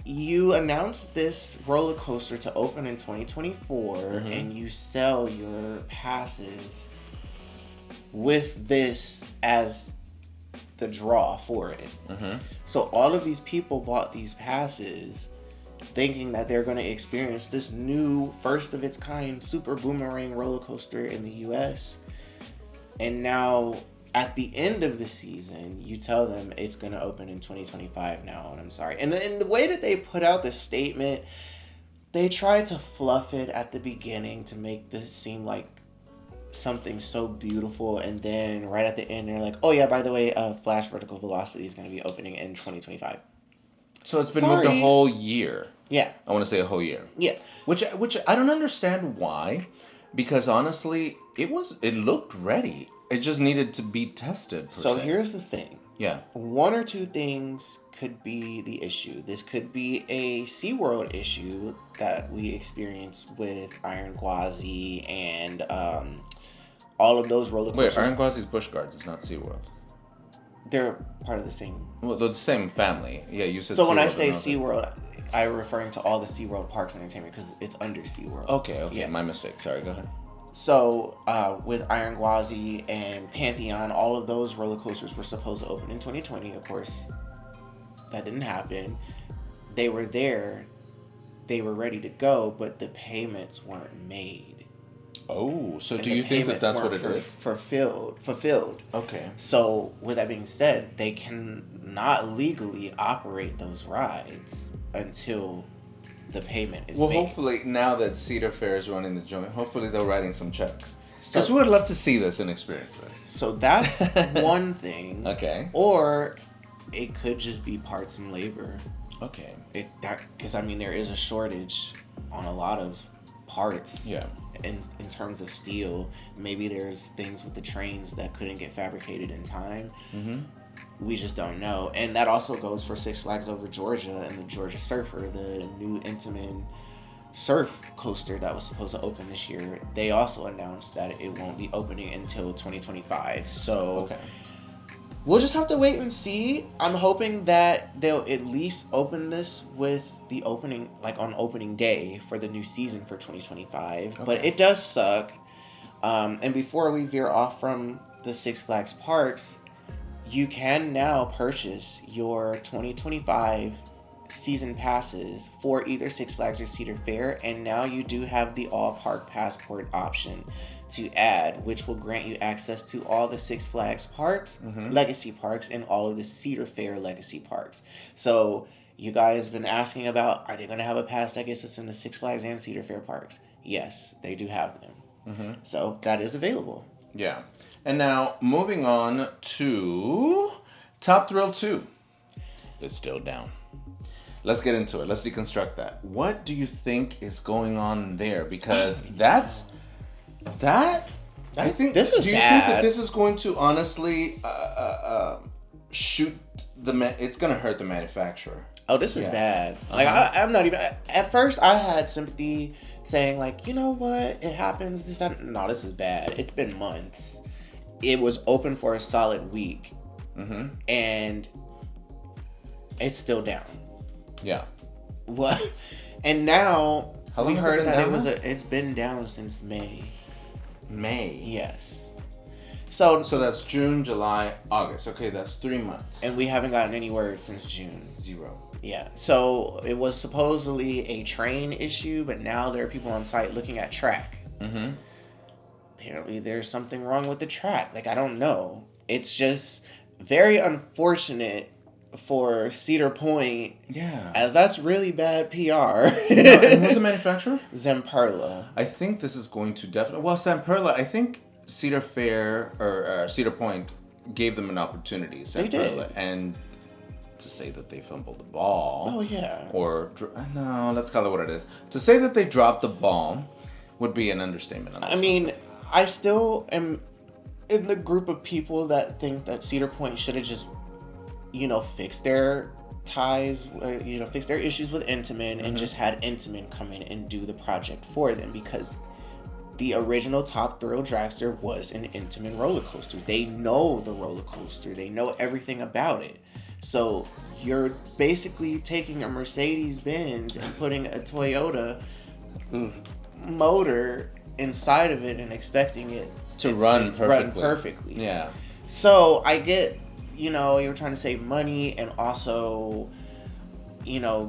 you announced this roller coaster to open in 2024 and you sell your passes with this as the draw for it. So all of these people bought these passes thinking that they're going to experience this new first of its kind super boomerang roller coaster in the US. And now at the end of the season, you tell them it's going to open in 2025 now, and I'm sorry. And the way that they put out the statement, they tried to fluff it at the beginning to make this seem like something so beautiful, and then right at the end, they're like, oh yeah, by the way, Flash Vertical Velocity is going to be opening in 2025. So it's been moved a whole year. Yeah. I want to say a whole year. Yeah. Which I don't understand why, because honestly, it looked ready. It just needed to be tested. So here's the thing. Yeah. One or two things could be the issue. This could be a SeaWorld issue that we experienced with Iron Gwazi and all of those roller coasters. Wait, Iron Gwazi's Busch Gardens. It's not SeaWorld. They're part of the same... Well, they're the same family. Yeah, you said So SeaWorld, when I say SeaWorld, I'm referring to all the SeaWorld Parks and Entertainment because it's under SeaWorld. Okay. Yeah. My mistake. Sorry, go ahead. So, with Iron Gwazi and Pantheon, all of those roller coasters were supposed to open in 2020. Of course, that didn't happen. They were there. They were ready to go, but the payments weren't made. Oh, so do you think that that's what it is? Fulfilled. Okay. So, with that being said, they cannot legally operate those rides until the payment is made. Hopefully, now that Cedar Fair is running the joint, hopefully they're writing some checks. Because we would love to see this and experience this. So that's one thing. Okay. Or it could just be parts and labor. Okay. Because, I mean, there is a shortage on a lot of parts. Yeah. In terms of steel. Maybe there's things with the trains that couldn't get fabricated in time. We just don't know. And that also goes for Six Flags Over Georgia and the Georgia Surfer, the new Intamin surf coaster that was supposed to open this year. They also announced that it won't be opening until 2025. So we'll just have to wait and see. I'm hoping that they'll at least open this with the opening, like on opening day for the new season for 2025. Okay. But it does suck. And before we veer off from the Six Flags parks, you can now purchase your 2025 season passes for either Six Flags or Cedar Fair, and now you do have the all park passport option to add, which will grant you access to all the Six Flags parks, legacy parks, and all of the Cedar Fair legacy parks. So you guys have been asking about, are they going to have a pass that gets us into Six Flags and Cedar Fair parks? Yes, they do have them. So that is available. Yeah. And now moving on to Top Thrill 2. It's still down. Let's get into it. Let's deconstruct that. What do you think is going on there? Because I think this is bad. Do you think that this is going to honestly shoot it's going to hurt the manufacturer? Oh, this is bad. Like I'm not even. At first, I had sympathy, saying like, you know what, it happens. This is bad. It's been months. It was open for a solid week, and it's still down. Yeah. What? And now we heard that it's been down since May. May. Yes. So that's June, July, August. Okay, that's 3 months. And we haven't gotten any word since June. 0. Yeah. So it was supposedly a train issue, but now there are people on site looking at track. Apparently there's something wrong with the track. Like, I don't know. It's just very unfortunate for Cedar Point. Yeah. As that's really bad PR. And who's the manufacturer? Zamperla. I think this is going to definitely... Well, Zamperla, I think Cedar Fair or Cedar Point gave them an opportunity. Zamperla, they did. And to say that they fumbled the ball... Oh, yeah. Or... No, let's call it what it is. To say that they dropped the ball would be an understatement. I mean, I still am in the group of people that think that Cedar Point should have just, fixed their ties, fixed their issues with Intamin and just had Intamin come in and do the project for them, because the original Top Thrill Dragster was an Intamin roller coaster. They know the roller coaster. They know everything about it. So you're basically taking a Mercedes-Benz and putting a Toyota motor inside of it and expecting it to run perfectly. Yeah. So I get, you were trying to save money and also,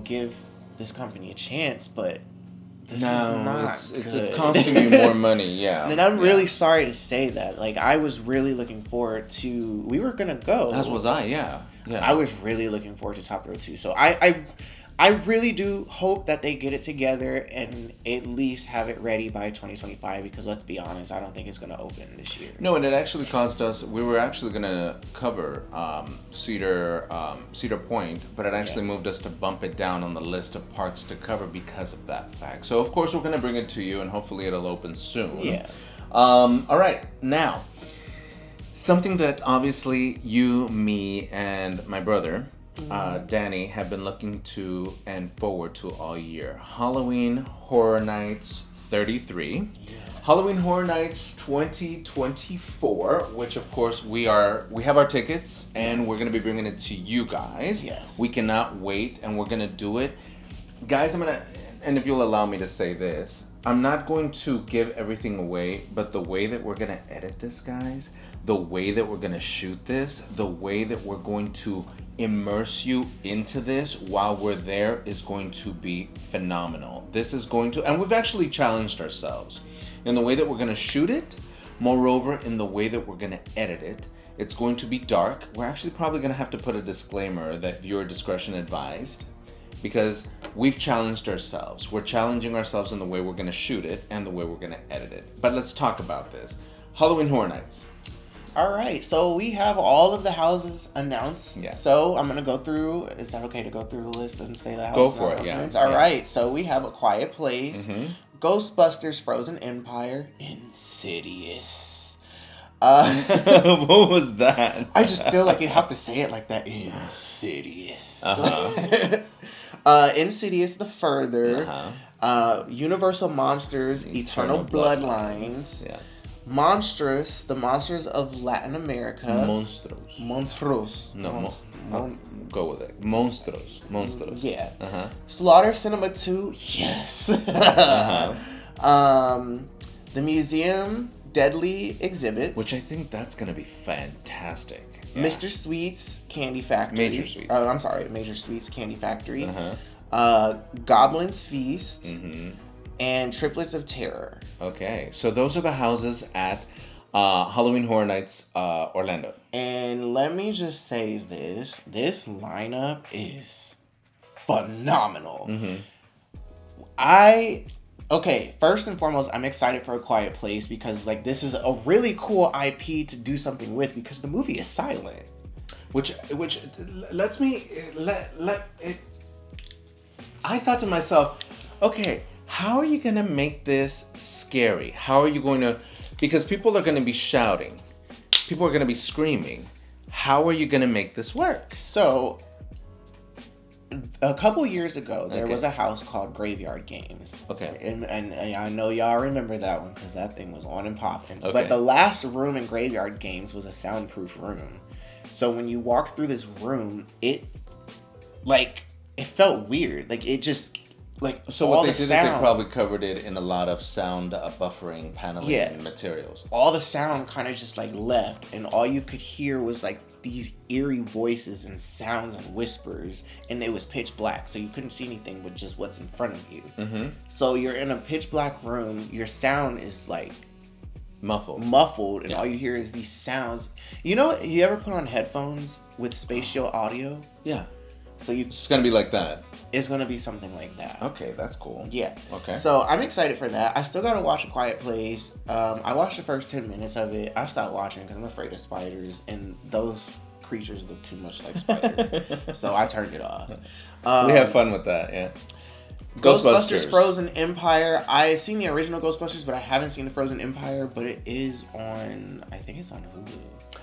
give this company a chance, but this is not it's costing you more money. Yeah. And I'm really sorry to say that. Like, I was really looking forward to. We were gonna go. As was I. Yeah. Yeah. I was really looking forward to Top Thrill 2. So I really do hope that they get it together and at least have it ready by 2025, because let's be honest, I don't think it's going to open this year. No, and it actually caused us, we were actually going to cover Cedar Point, but it actually moved us to bump it down on the list of parks to cover because of that fact. So of course we're going to bring it to you and hopefully it'll open soon. Yeah. All right, now, something that obviously you, me, and my brother... Danny have been looking to and forward to all year. Halloween Horror Nights 33. Yeah. Halloween Horror Nights 2024, which of course we have our tickets and we're going to be bringing it to you guys. Yes. We cannot wait and we're going to do it. Guys, and if you'll allow me to say this, I'm not going to give everything away, but the way that we're going to edit this, guys, the way that we're going to shoot this, the way that we're going to immerse you into this while we're there is going to be phenomenal. This is going to, and we've actually challenged ourselves in the way that we're going to shoot it. Moreover, in the way that we're going to edit it, it's going to be dark. We're actually probably going to have to put a disclaimer that viewer discretion advised, because we've challenged ourselves. We're challenging ourselves in the way we're going to shoot it and the way we're going to edit it. But let's talk about this. Halloween Horror Nights. All right, so we have all of the houses announced. Yeah. So I'm going to go through. Is that okay to go through the list and say the houses? Go for it, yeah. All right, so we have A Quiet Place, Ghostbusters Frozen Empire, Insidious, What was that? I just feel like you have to say it like that. Insidious. Insidious the Further. Universal Monsters, Eternal Bloodlines. Yeah. Monstrous, the Monsters of Latin America. Monstros. No, go with it. Monstros. Yeah. Slaughter Cinema 2. Yes. The Museum, Deadly Exhibits. Which I think that's going to be fantastic. Yeah. Mr. Sweet's Candy Factory. Major Sweets. Major Sweet's Candy Factory. Goblin's Feast. And Triplets of Terror. Okay, so those are the houses at Halloween Horror Nights Orlando. And let me just say this lineup is phenomenal. First and foremost, I'm excited for A Quiet Place because like this is a really cool IP to do something with because the movie is silent. Which lets me I thought to myself, okay, how are you going to make this scary? How are you going to... Because people are going to be shouting. People are going to be screaming. How are you going to make this work? So, a couple years ago, there was a house called Graveyard Games. Okay. And I know y'all remember that one because that thing was on and popping. Okay. But the last room in Graveyard Games was a soundproof room. So when you walked through this room, it felt weird. Like, it just... So what they did is they probably covered it in a lot of sound buffering paneling materials. All the sound kind of just like left, and all you could hear was like these eerie voices and sounds and whispers, and it was pitch black, so you couldn't see anything but just what's in front of you. So you're in a pitch black room, your sound is like muffled, and all you hear is these sounds. You know, you ever put on headphones with spatial audio? Yeah. So it's gonna be like that. It's gonna be something like that. Okay, that's cool. Yeah. Okay. So I'm excited for that. I still gotta watch A Quiet Place. I watched the first 10 minutes of it. I stopped watching because I'm afraid of spiders, and those creatures look too much like spiders. So I turned it off. We have fun with that, yeah. Ghostbusters Frozen Empire. I seen the original Ghostbusters, but I haven't seen the Frozen Empire. But it is on. I think it's on Hulu.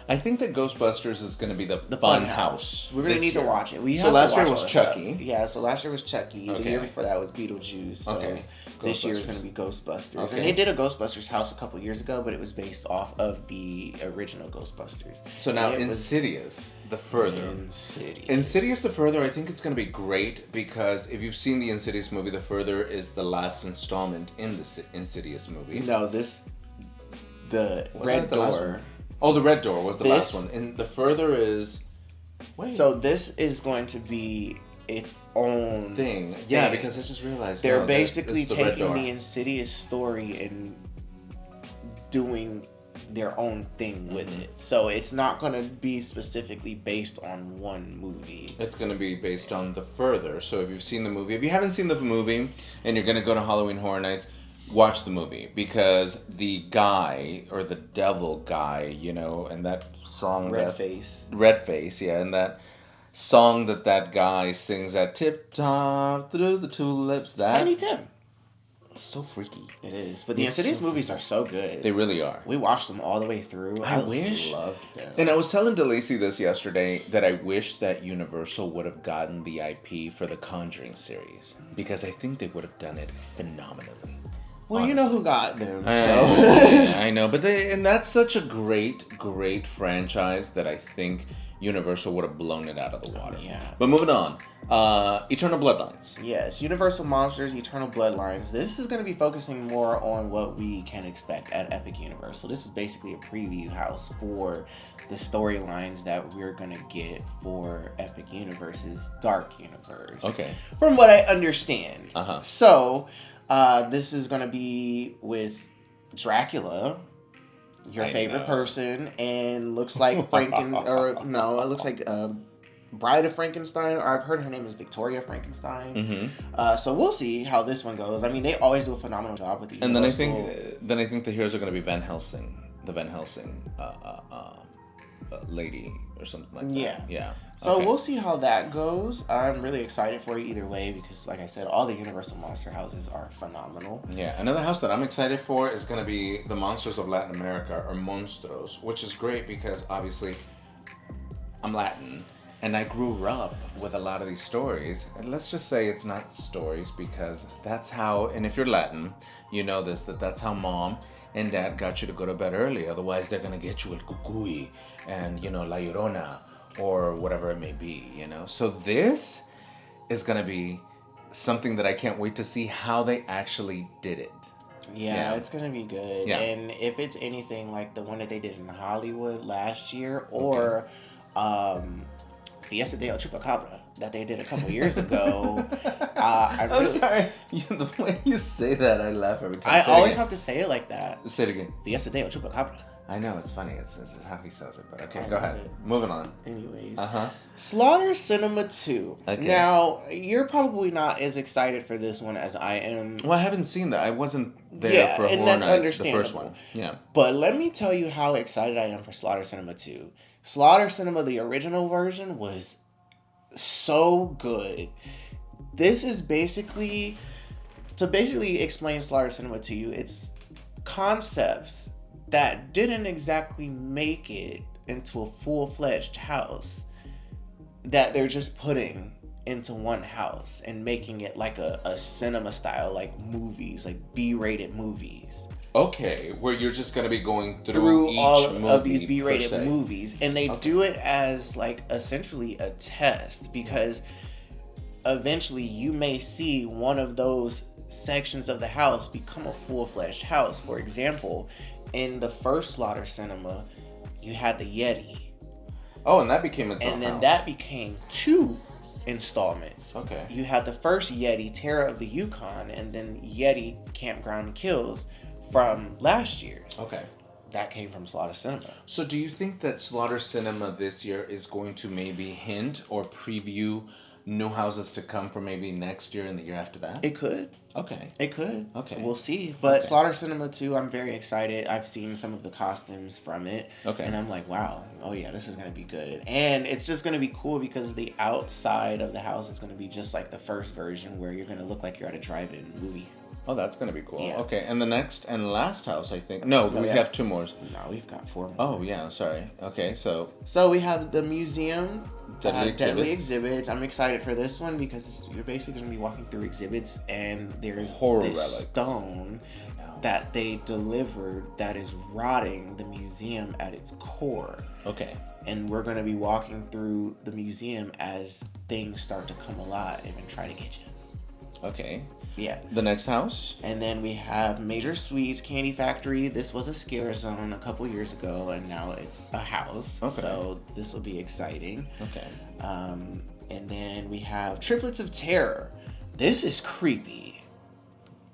I think that Ghostbusters is going to be the fun house. We're going to need to watch it. So last year was Chucky. Yeah, so last year was Chucky. The year before that was Beetlejuice. So this year is going to be Ghostbusters. Okay. And they did a Ghostbusters house a couple years ago, but it was based off of the original Ghostbusters. So now Insidious the Further. Insidious the Further, I think it's going to be great because if you've seen the Insidious movie, The Further is the last installment in the Insidious movies. No, the Red Door. Oh, the Red Door was the last one. And The Further is... Wait. So this is going to be its own thing. Yeah, because I just realized... They're basically taking the Insidious story and doing their own thing with it. So it's not going to be specifically based on one movie. It's going to be based on The Further. So if you've seen the movie... If you haven't seen the movie and you're going to go to Halloween Horror Nights... Watch the movie because the guy or the devil guy, you know, and that song Redface, yeah, and that song that guy sings at Tip Top Through the Tulips, that Tiny Tim. So freaky. It is. But the Insidious movies are so good. They really are. We watched them all the way through. I wish. Loved them. And I was telling DeLacy this yesterday that I wish that Universal would have gotten the IP for the Conjuring series because I think they would have done it phenomenally. Well, honestly. You know who got them, so. I know, but that's such a great franchise that I think Universal would have blown it out of the water. Yeah. But moving on, Eternal Bloodlines. Yes, Universal Monsters, Eternal Bloodlines. This is going to be focusing more on what we can expect at Epic Universal. This is basically a preview house for the storylines that we're going to get for Epic Universe's Dark Universe. Okay. From what I understand. Uh-huh. So... this is going to be with Dracula, your favorite person, and looks like it looks like Bride of Frankenstein, or I've heard her name is Victoria Frankenstein. So we'll see how this one goes. I mean, they always do a phenomenal job with these. And then I think the heroes are going to be Van Helsing, the Van Helsing lady or something like that. Yeah. Yeah. So Okay. we'll see how that goes. I'm really excited for it either way because, like I said, all the Universal Monster houses are phenomenal. Yeah, another house that I'm excited for is going to be the Monsters of Latin America, or Monstros, which is great because obviously I'm Latin and I grew up with a lot of these stories. And let's just say it's not stories because that's how, and if you're Latin, you know this, that's how mom and dad got you to go to bed early. Otherwise, they're going to get you el cucuy and, La Llorona or whatever it may be, So this is going to be something that I can't wait to see how they actually did it. Yeah, it's going to be good. Yeah. And if it's anything like the one that they did in Hollywood last year or Fiesta de El Chupacabra that they did a couple years ago. I'm sorry. The way you say that, I laugh every time. I always have to say it like that. Say it again. Fiesta de El Chupacabra. I know, it's funny. It's how he says it. But okay, go ahead. Moving on. Anyways. Uh-huh. Slaughter Cinema 2. Okay. Now, you're probably not as excited for this one as I am. Well, I haven't seen that. I wasn't there for Horror that's Nights, the first one. Yeah. But let me tell you how excited I am for Slaughter Cinema 2. Slaughter Cinema, the original version, was so good. This is basically, to explain Slaughter Cinema to you, it's concepts that didn't exactly make it into a full-fledged house that they're just putting into one house and making it like a cinema style, like movies, like B-rated movies. Okay, where you're just going to be going through each all movie of these B-rated movies, and they do it as like essentially a test because eventually you may see one of those sections of the house become a full-fledged house. For example, in the first Slaughter Cinema, you had the Yeti. Oh, and that became its own And then house. that became 2 installments. Okay. You had the first Yeti, Terror of the Yukon, and then Yeti, Campground Kills from last year. Okay. That came from Slaughter Cinema. So do you think that Slaughter Cinema this year is going to maybe hint or preview new houses to come for maybe next year and the year after that? It could. Okay. It could. Okay. We'll see. But Okay. Slaughter Cinema 2, I'm very excited. I've seen some of the costumes from it. Okay. And I'm like, wow. Oh, yeah, this is going to be good. And it's just going to be cool because the outside of the house is going to be just like the first version where you're going to look like you're at a drive-in movie. Oh, that's going to be cool. Yeah. Okay. And the next and last house, I think. No, we have 2 more. No, we've got 4 more. Oh, yeah. Sorry. Okay. So we have the museum, Deadly Exhibits. I'm excited for this one because you're basically going to be walking through exhibits and there's Horror this relics. stone that they delivered that is rotting the museum at its core. Okay. And we're going to be walking through the museum as things start to come alive and try to get you. Okay. Yeah. The next house? And then we have Major Sweets Candy Factory. This was a scare zone a couple years ago, and now it's a house. Okay. So this will be exciting. Okay. And then we have Triplets of Terror. This is creepy.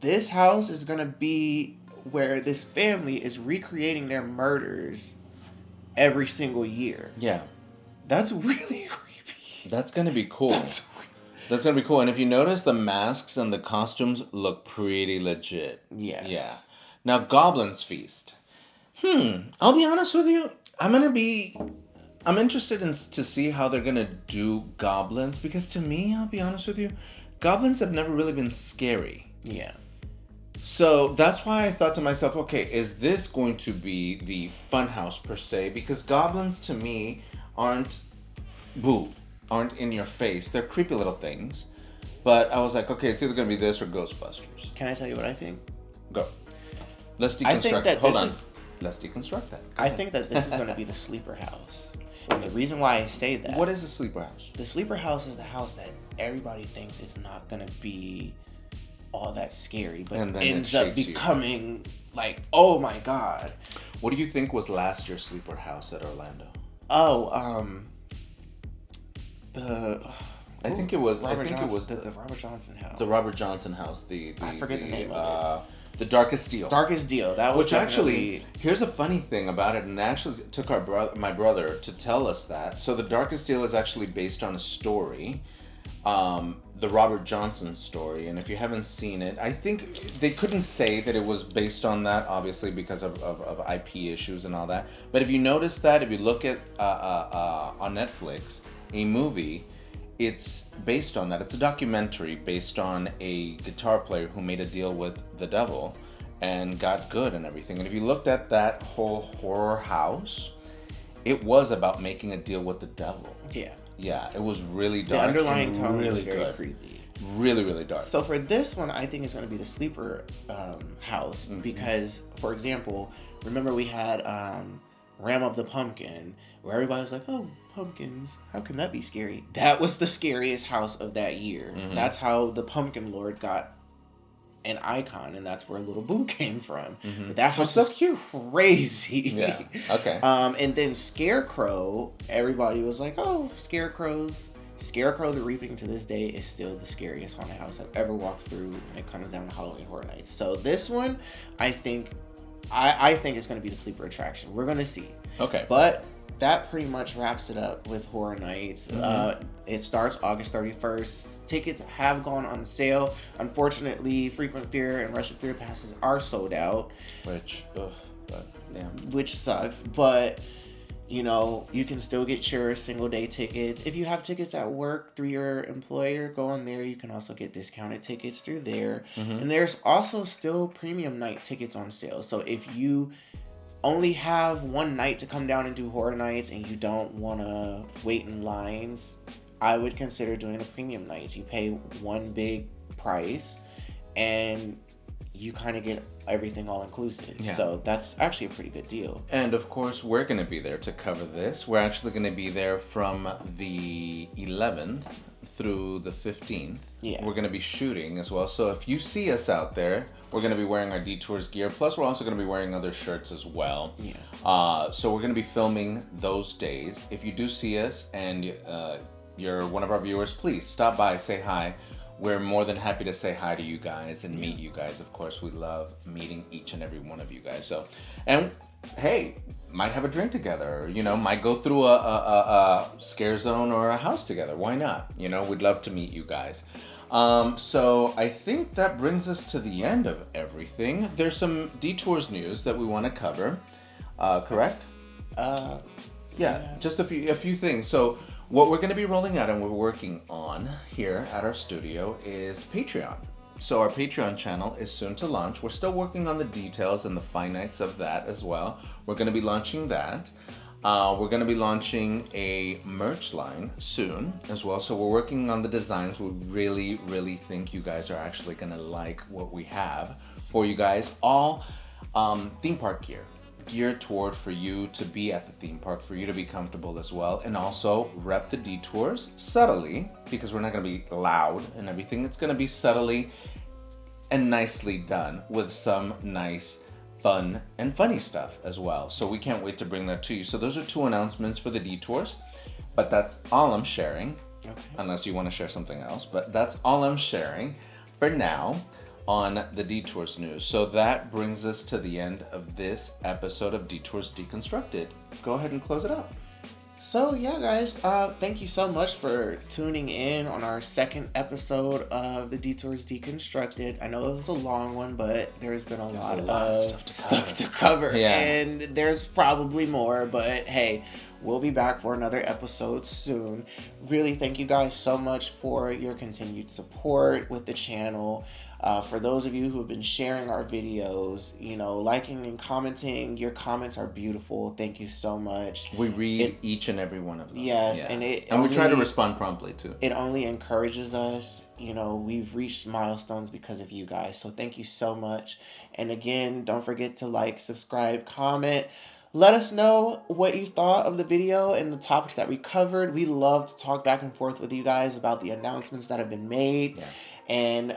This house is going to be where this family is recreating their murders every single year. Yeah. That's really creepy. That's going to be cool. That's going to be cool. And if you notice, the masks and the costumes look pretty legit. Yes. Yeah. Now, Goblin's Feast. I'll be honest with you. I'm interested to see how they're going to do goblins. Because to me, I'll be honest with you, goblins have never really been scary. Yeah. So that's why I thought to myself, okay, is this going to be the fun house per se? Because goblins to me aren't in your face. They're creepy little things. But I was like, okay, it's either going to be this or Ghostbusters. Can I tell you what I think? Go. Let's deconstruct I think that Hold on. Let's deconstruct that. I think that this is going to be the sleeper house. And the reason why I say that... What is a sleeper house? The sleeper house is the house that everybody thinks is not going to be all that scary, but ends up becoming like, oh my God. What do you think was last year's sleeper house at Orlando? I think it was the Robert Johnson house. The Robert Johnson house. I forget the name of it. The Darkest Deal. Darkest Deal. That was actually, here's a funny thing about it, and it actually took my brother to tell us that. So the Darkest Deal is actually based on a story the Robert Johnson story, and if you haven't seen it, I think they couldn't say that it was based on that, obviously because of IP issues and all that. But if you notice that, if you look at on Netflix, a movie, it's based on that. It's a documentary based on a guitar player who made a deal with the devil and got good and everything. And if you looked at that whole horror house, it was about making a deal with the devil. Yeah. Yeah, it was really dark. The underlying tone really was very good. creepy. Really, really dark. So for this one, I think it's going to be the sleeper house because, for example, remember we had Ram of the Pumpkin, where everybody was like, "Oh, pumpkins! How can that be scary?" That was the scariest house of that year. That's how the Pumpkin Lord got an icon, and that's where Little Boo came from. But that house so is cute, crazy. Yeah. Okay. And then Scarecrow, everybody was like, "Oh, Scarecrow the Reaping" to this day is still the scariest haunted house I've ever walked through when it comes down to Halloween Horror Nights. So this one, I think it's going to be the sleeper attraction. We're going to see. Okay. But that pretty much wraps it up with Horror Nights. It starts August 31st. Tickets have gone on sale. Unfortunately, Frequent Fear and Rush of Fear passes are sold out. Which sucks. But, you know, you can still get your single day tickets. If you have tickets at work through your employer, go on there. You can also get discounted tickets through there. And there's also still premium night tickets on sale. So if you only have one night to come down and do Horror Nights and you don't want to wait in lines, I would consider doing a premium night. You pay one big price and you kind of get everything all inclusive. Yeah. So that's actually a pretty good deal. And of course, we're going to be there to cover this. We're actually going to be there from the 11th through the 15th. Yeah. We're going to be shooting as well. So if you see us out there, we're going to be wearing our Detours gear. Plus, we're also going to be wearing other shirts as well. Yeah. So we're going to be filming those days. If you do see us and you're one of our viewers, please stop by, say hi. We're more than happy to say hi to you guys and meet you guys. Of course, we love meeting each and every one of you guys. So, and hey, might have a drink together, or, you know, might go through a scare zone or a house together. Why not? You know, we'd love to meet you guys. So I think that brings us to the end of everything. There's some Detours news that we want to cover. Correct? Yeah, just a few things. So what we're going to be rolling out and we're working on here at our studio is Patreon. So our Patreon channel is soon to launch. We're still working on the details and the finites of that as well. We're going to be launching that. We're going to be launching a merch line soon as well. So we're working on the designs. We really, really think you guys are actually going to like what we have for you guys. All theme park gear. Geared toward for you to be at the theme park, for you to be comfortable as well, and also rep the Detours subtly, because we're not going to be loud and everything. It's going to be subtly and nicely done with some nice, fun, and funny stuff as well. So we can't wait to bring that to you. So those are two announcements for the Detours, but that's all I'm sharing, unless you want to share something else, but that's all I'm sharing for now on the Detours news. So that brings us to the end of this episode of Detours Deconstructed. Go ahead and close it up. So yeah, guys, thank you so much for tuning in on our second episode of the Detours Deconstructed. I know it was a long one, but there's been a lot of stuff to cover. Yeah. And there's probably more, but hey, we'll be back for another episode soon. Really thank you guys so much for your continued support with the channel. For those of you who have been sharing our videos, you know, liking and commenting, your comments are beautiful. Thank you so much. We read each and every one of them. Yes, yeah. and we try to respond promptly too. It only encourages us. You know, we've reached milestones because of you guys. So thank you so much. And again, don't forget to like, subscribe, comment. Let us know what you thought of the video and the topics that we covered. We love to talk back and forth with you guys about the announcements that have been made. Yeah. And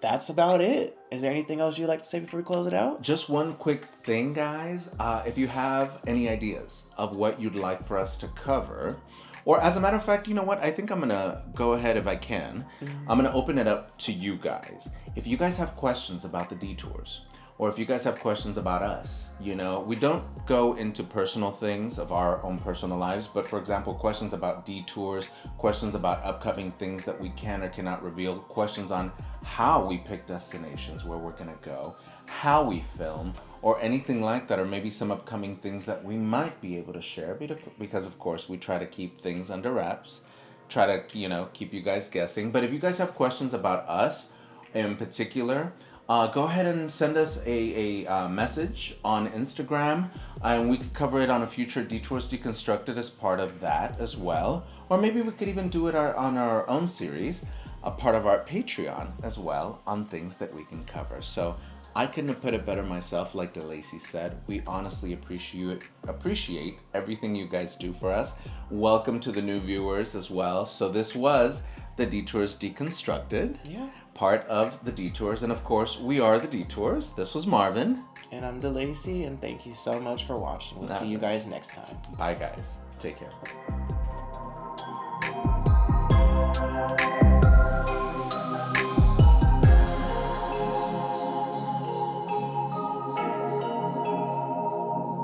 that's about it. Is there anything else you'd like to say before we close it out? Just one quick thing, guys. If you have any ideas of what you'd like for us to cover, or as a matter of fact, you know what? I think I'm going to go ahead if I can. I'm going to open it up to you guys. If you guys have questions about the Detours, or if you guys have questions about us. You know, we don't go into personal things of our own personal lives, but for example, questions about detours, questions about upcoming things that we can or cannot reveal, questions on how we pick destinations where we're gonna go, how we film, or anything like that, or maybe some upcoming things that we might be able to share, because of course we try to keep things under wraps, try to, you know, keep you guys guessing. But if you guys have questions about us in particular, go ahead and send us a message on Instagram, and we could cover it on a future Detours Deconstructed as part of that as well. Or maybe we could even do it on our own series, a part of our Patreon as well, on things that we can cover. So I couldn't have put it better myself. Like DeLacy said, we honestly appreciate everything you guys do for us. Welcome to the new viewers as well. So this was the Detours Deconstructed. Yeah. Part of the Detours, and of course we are the Detours. This was Marvin, and I'm DeLacy, and thank you so much for watching. We'll see you guys next time. Bye guys, take care.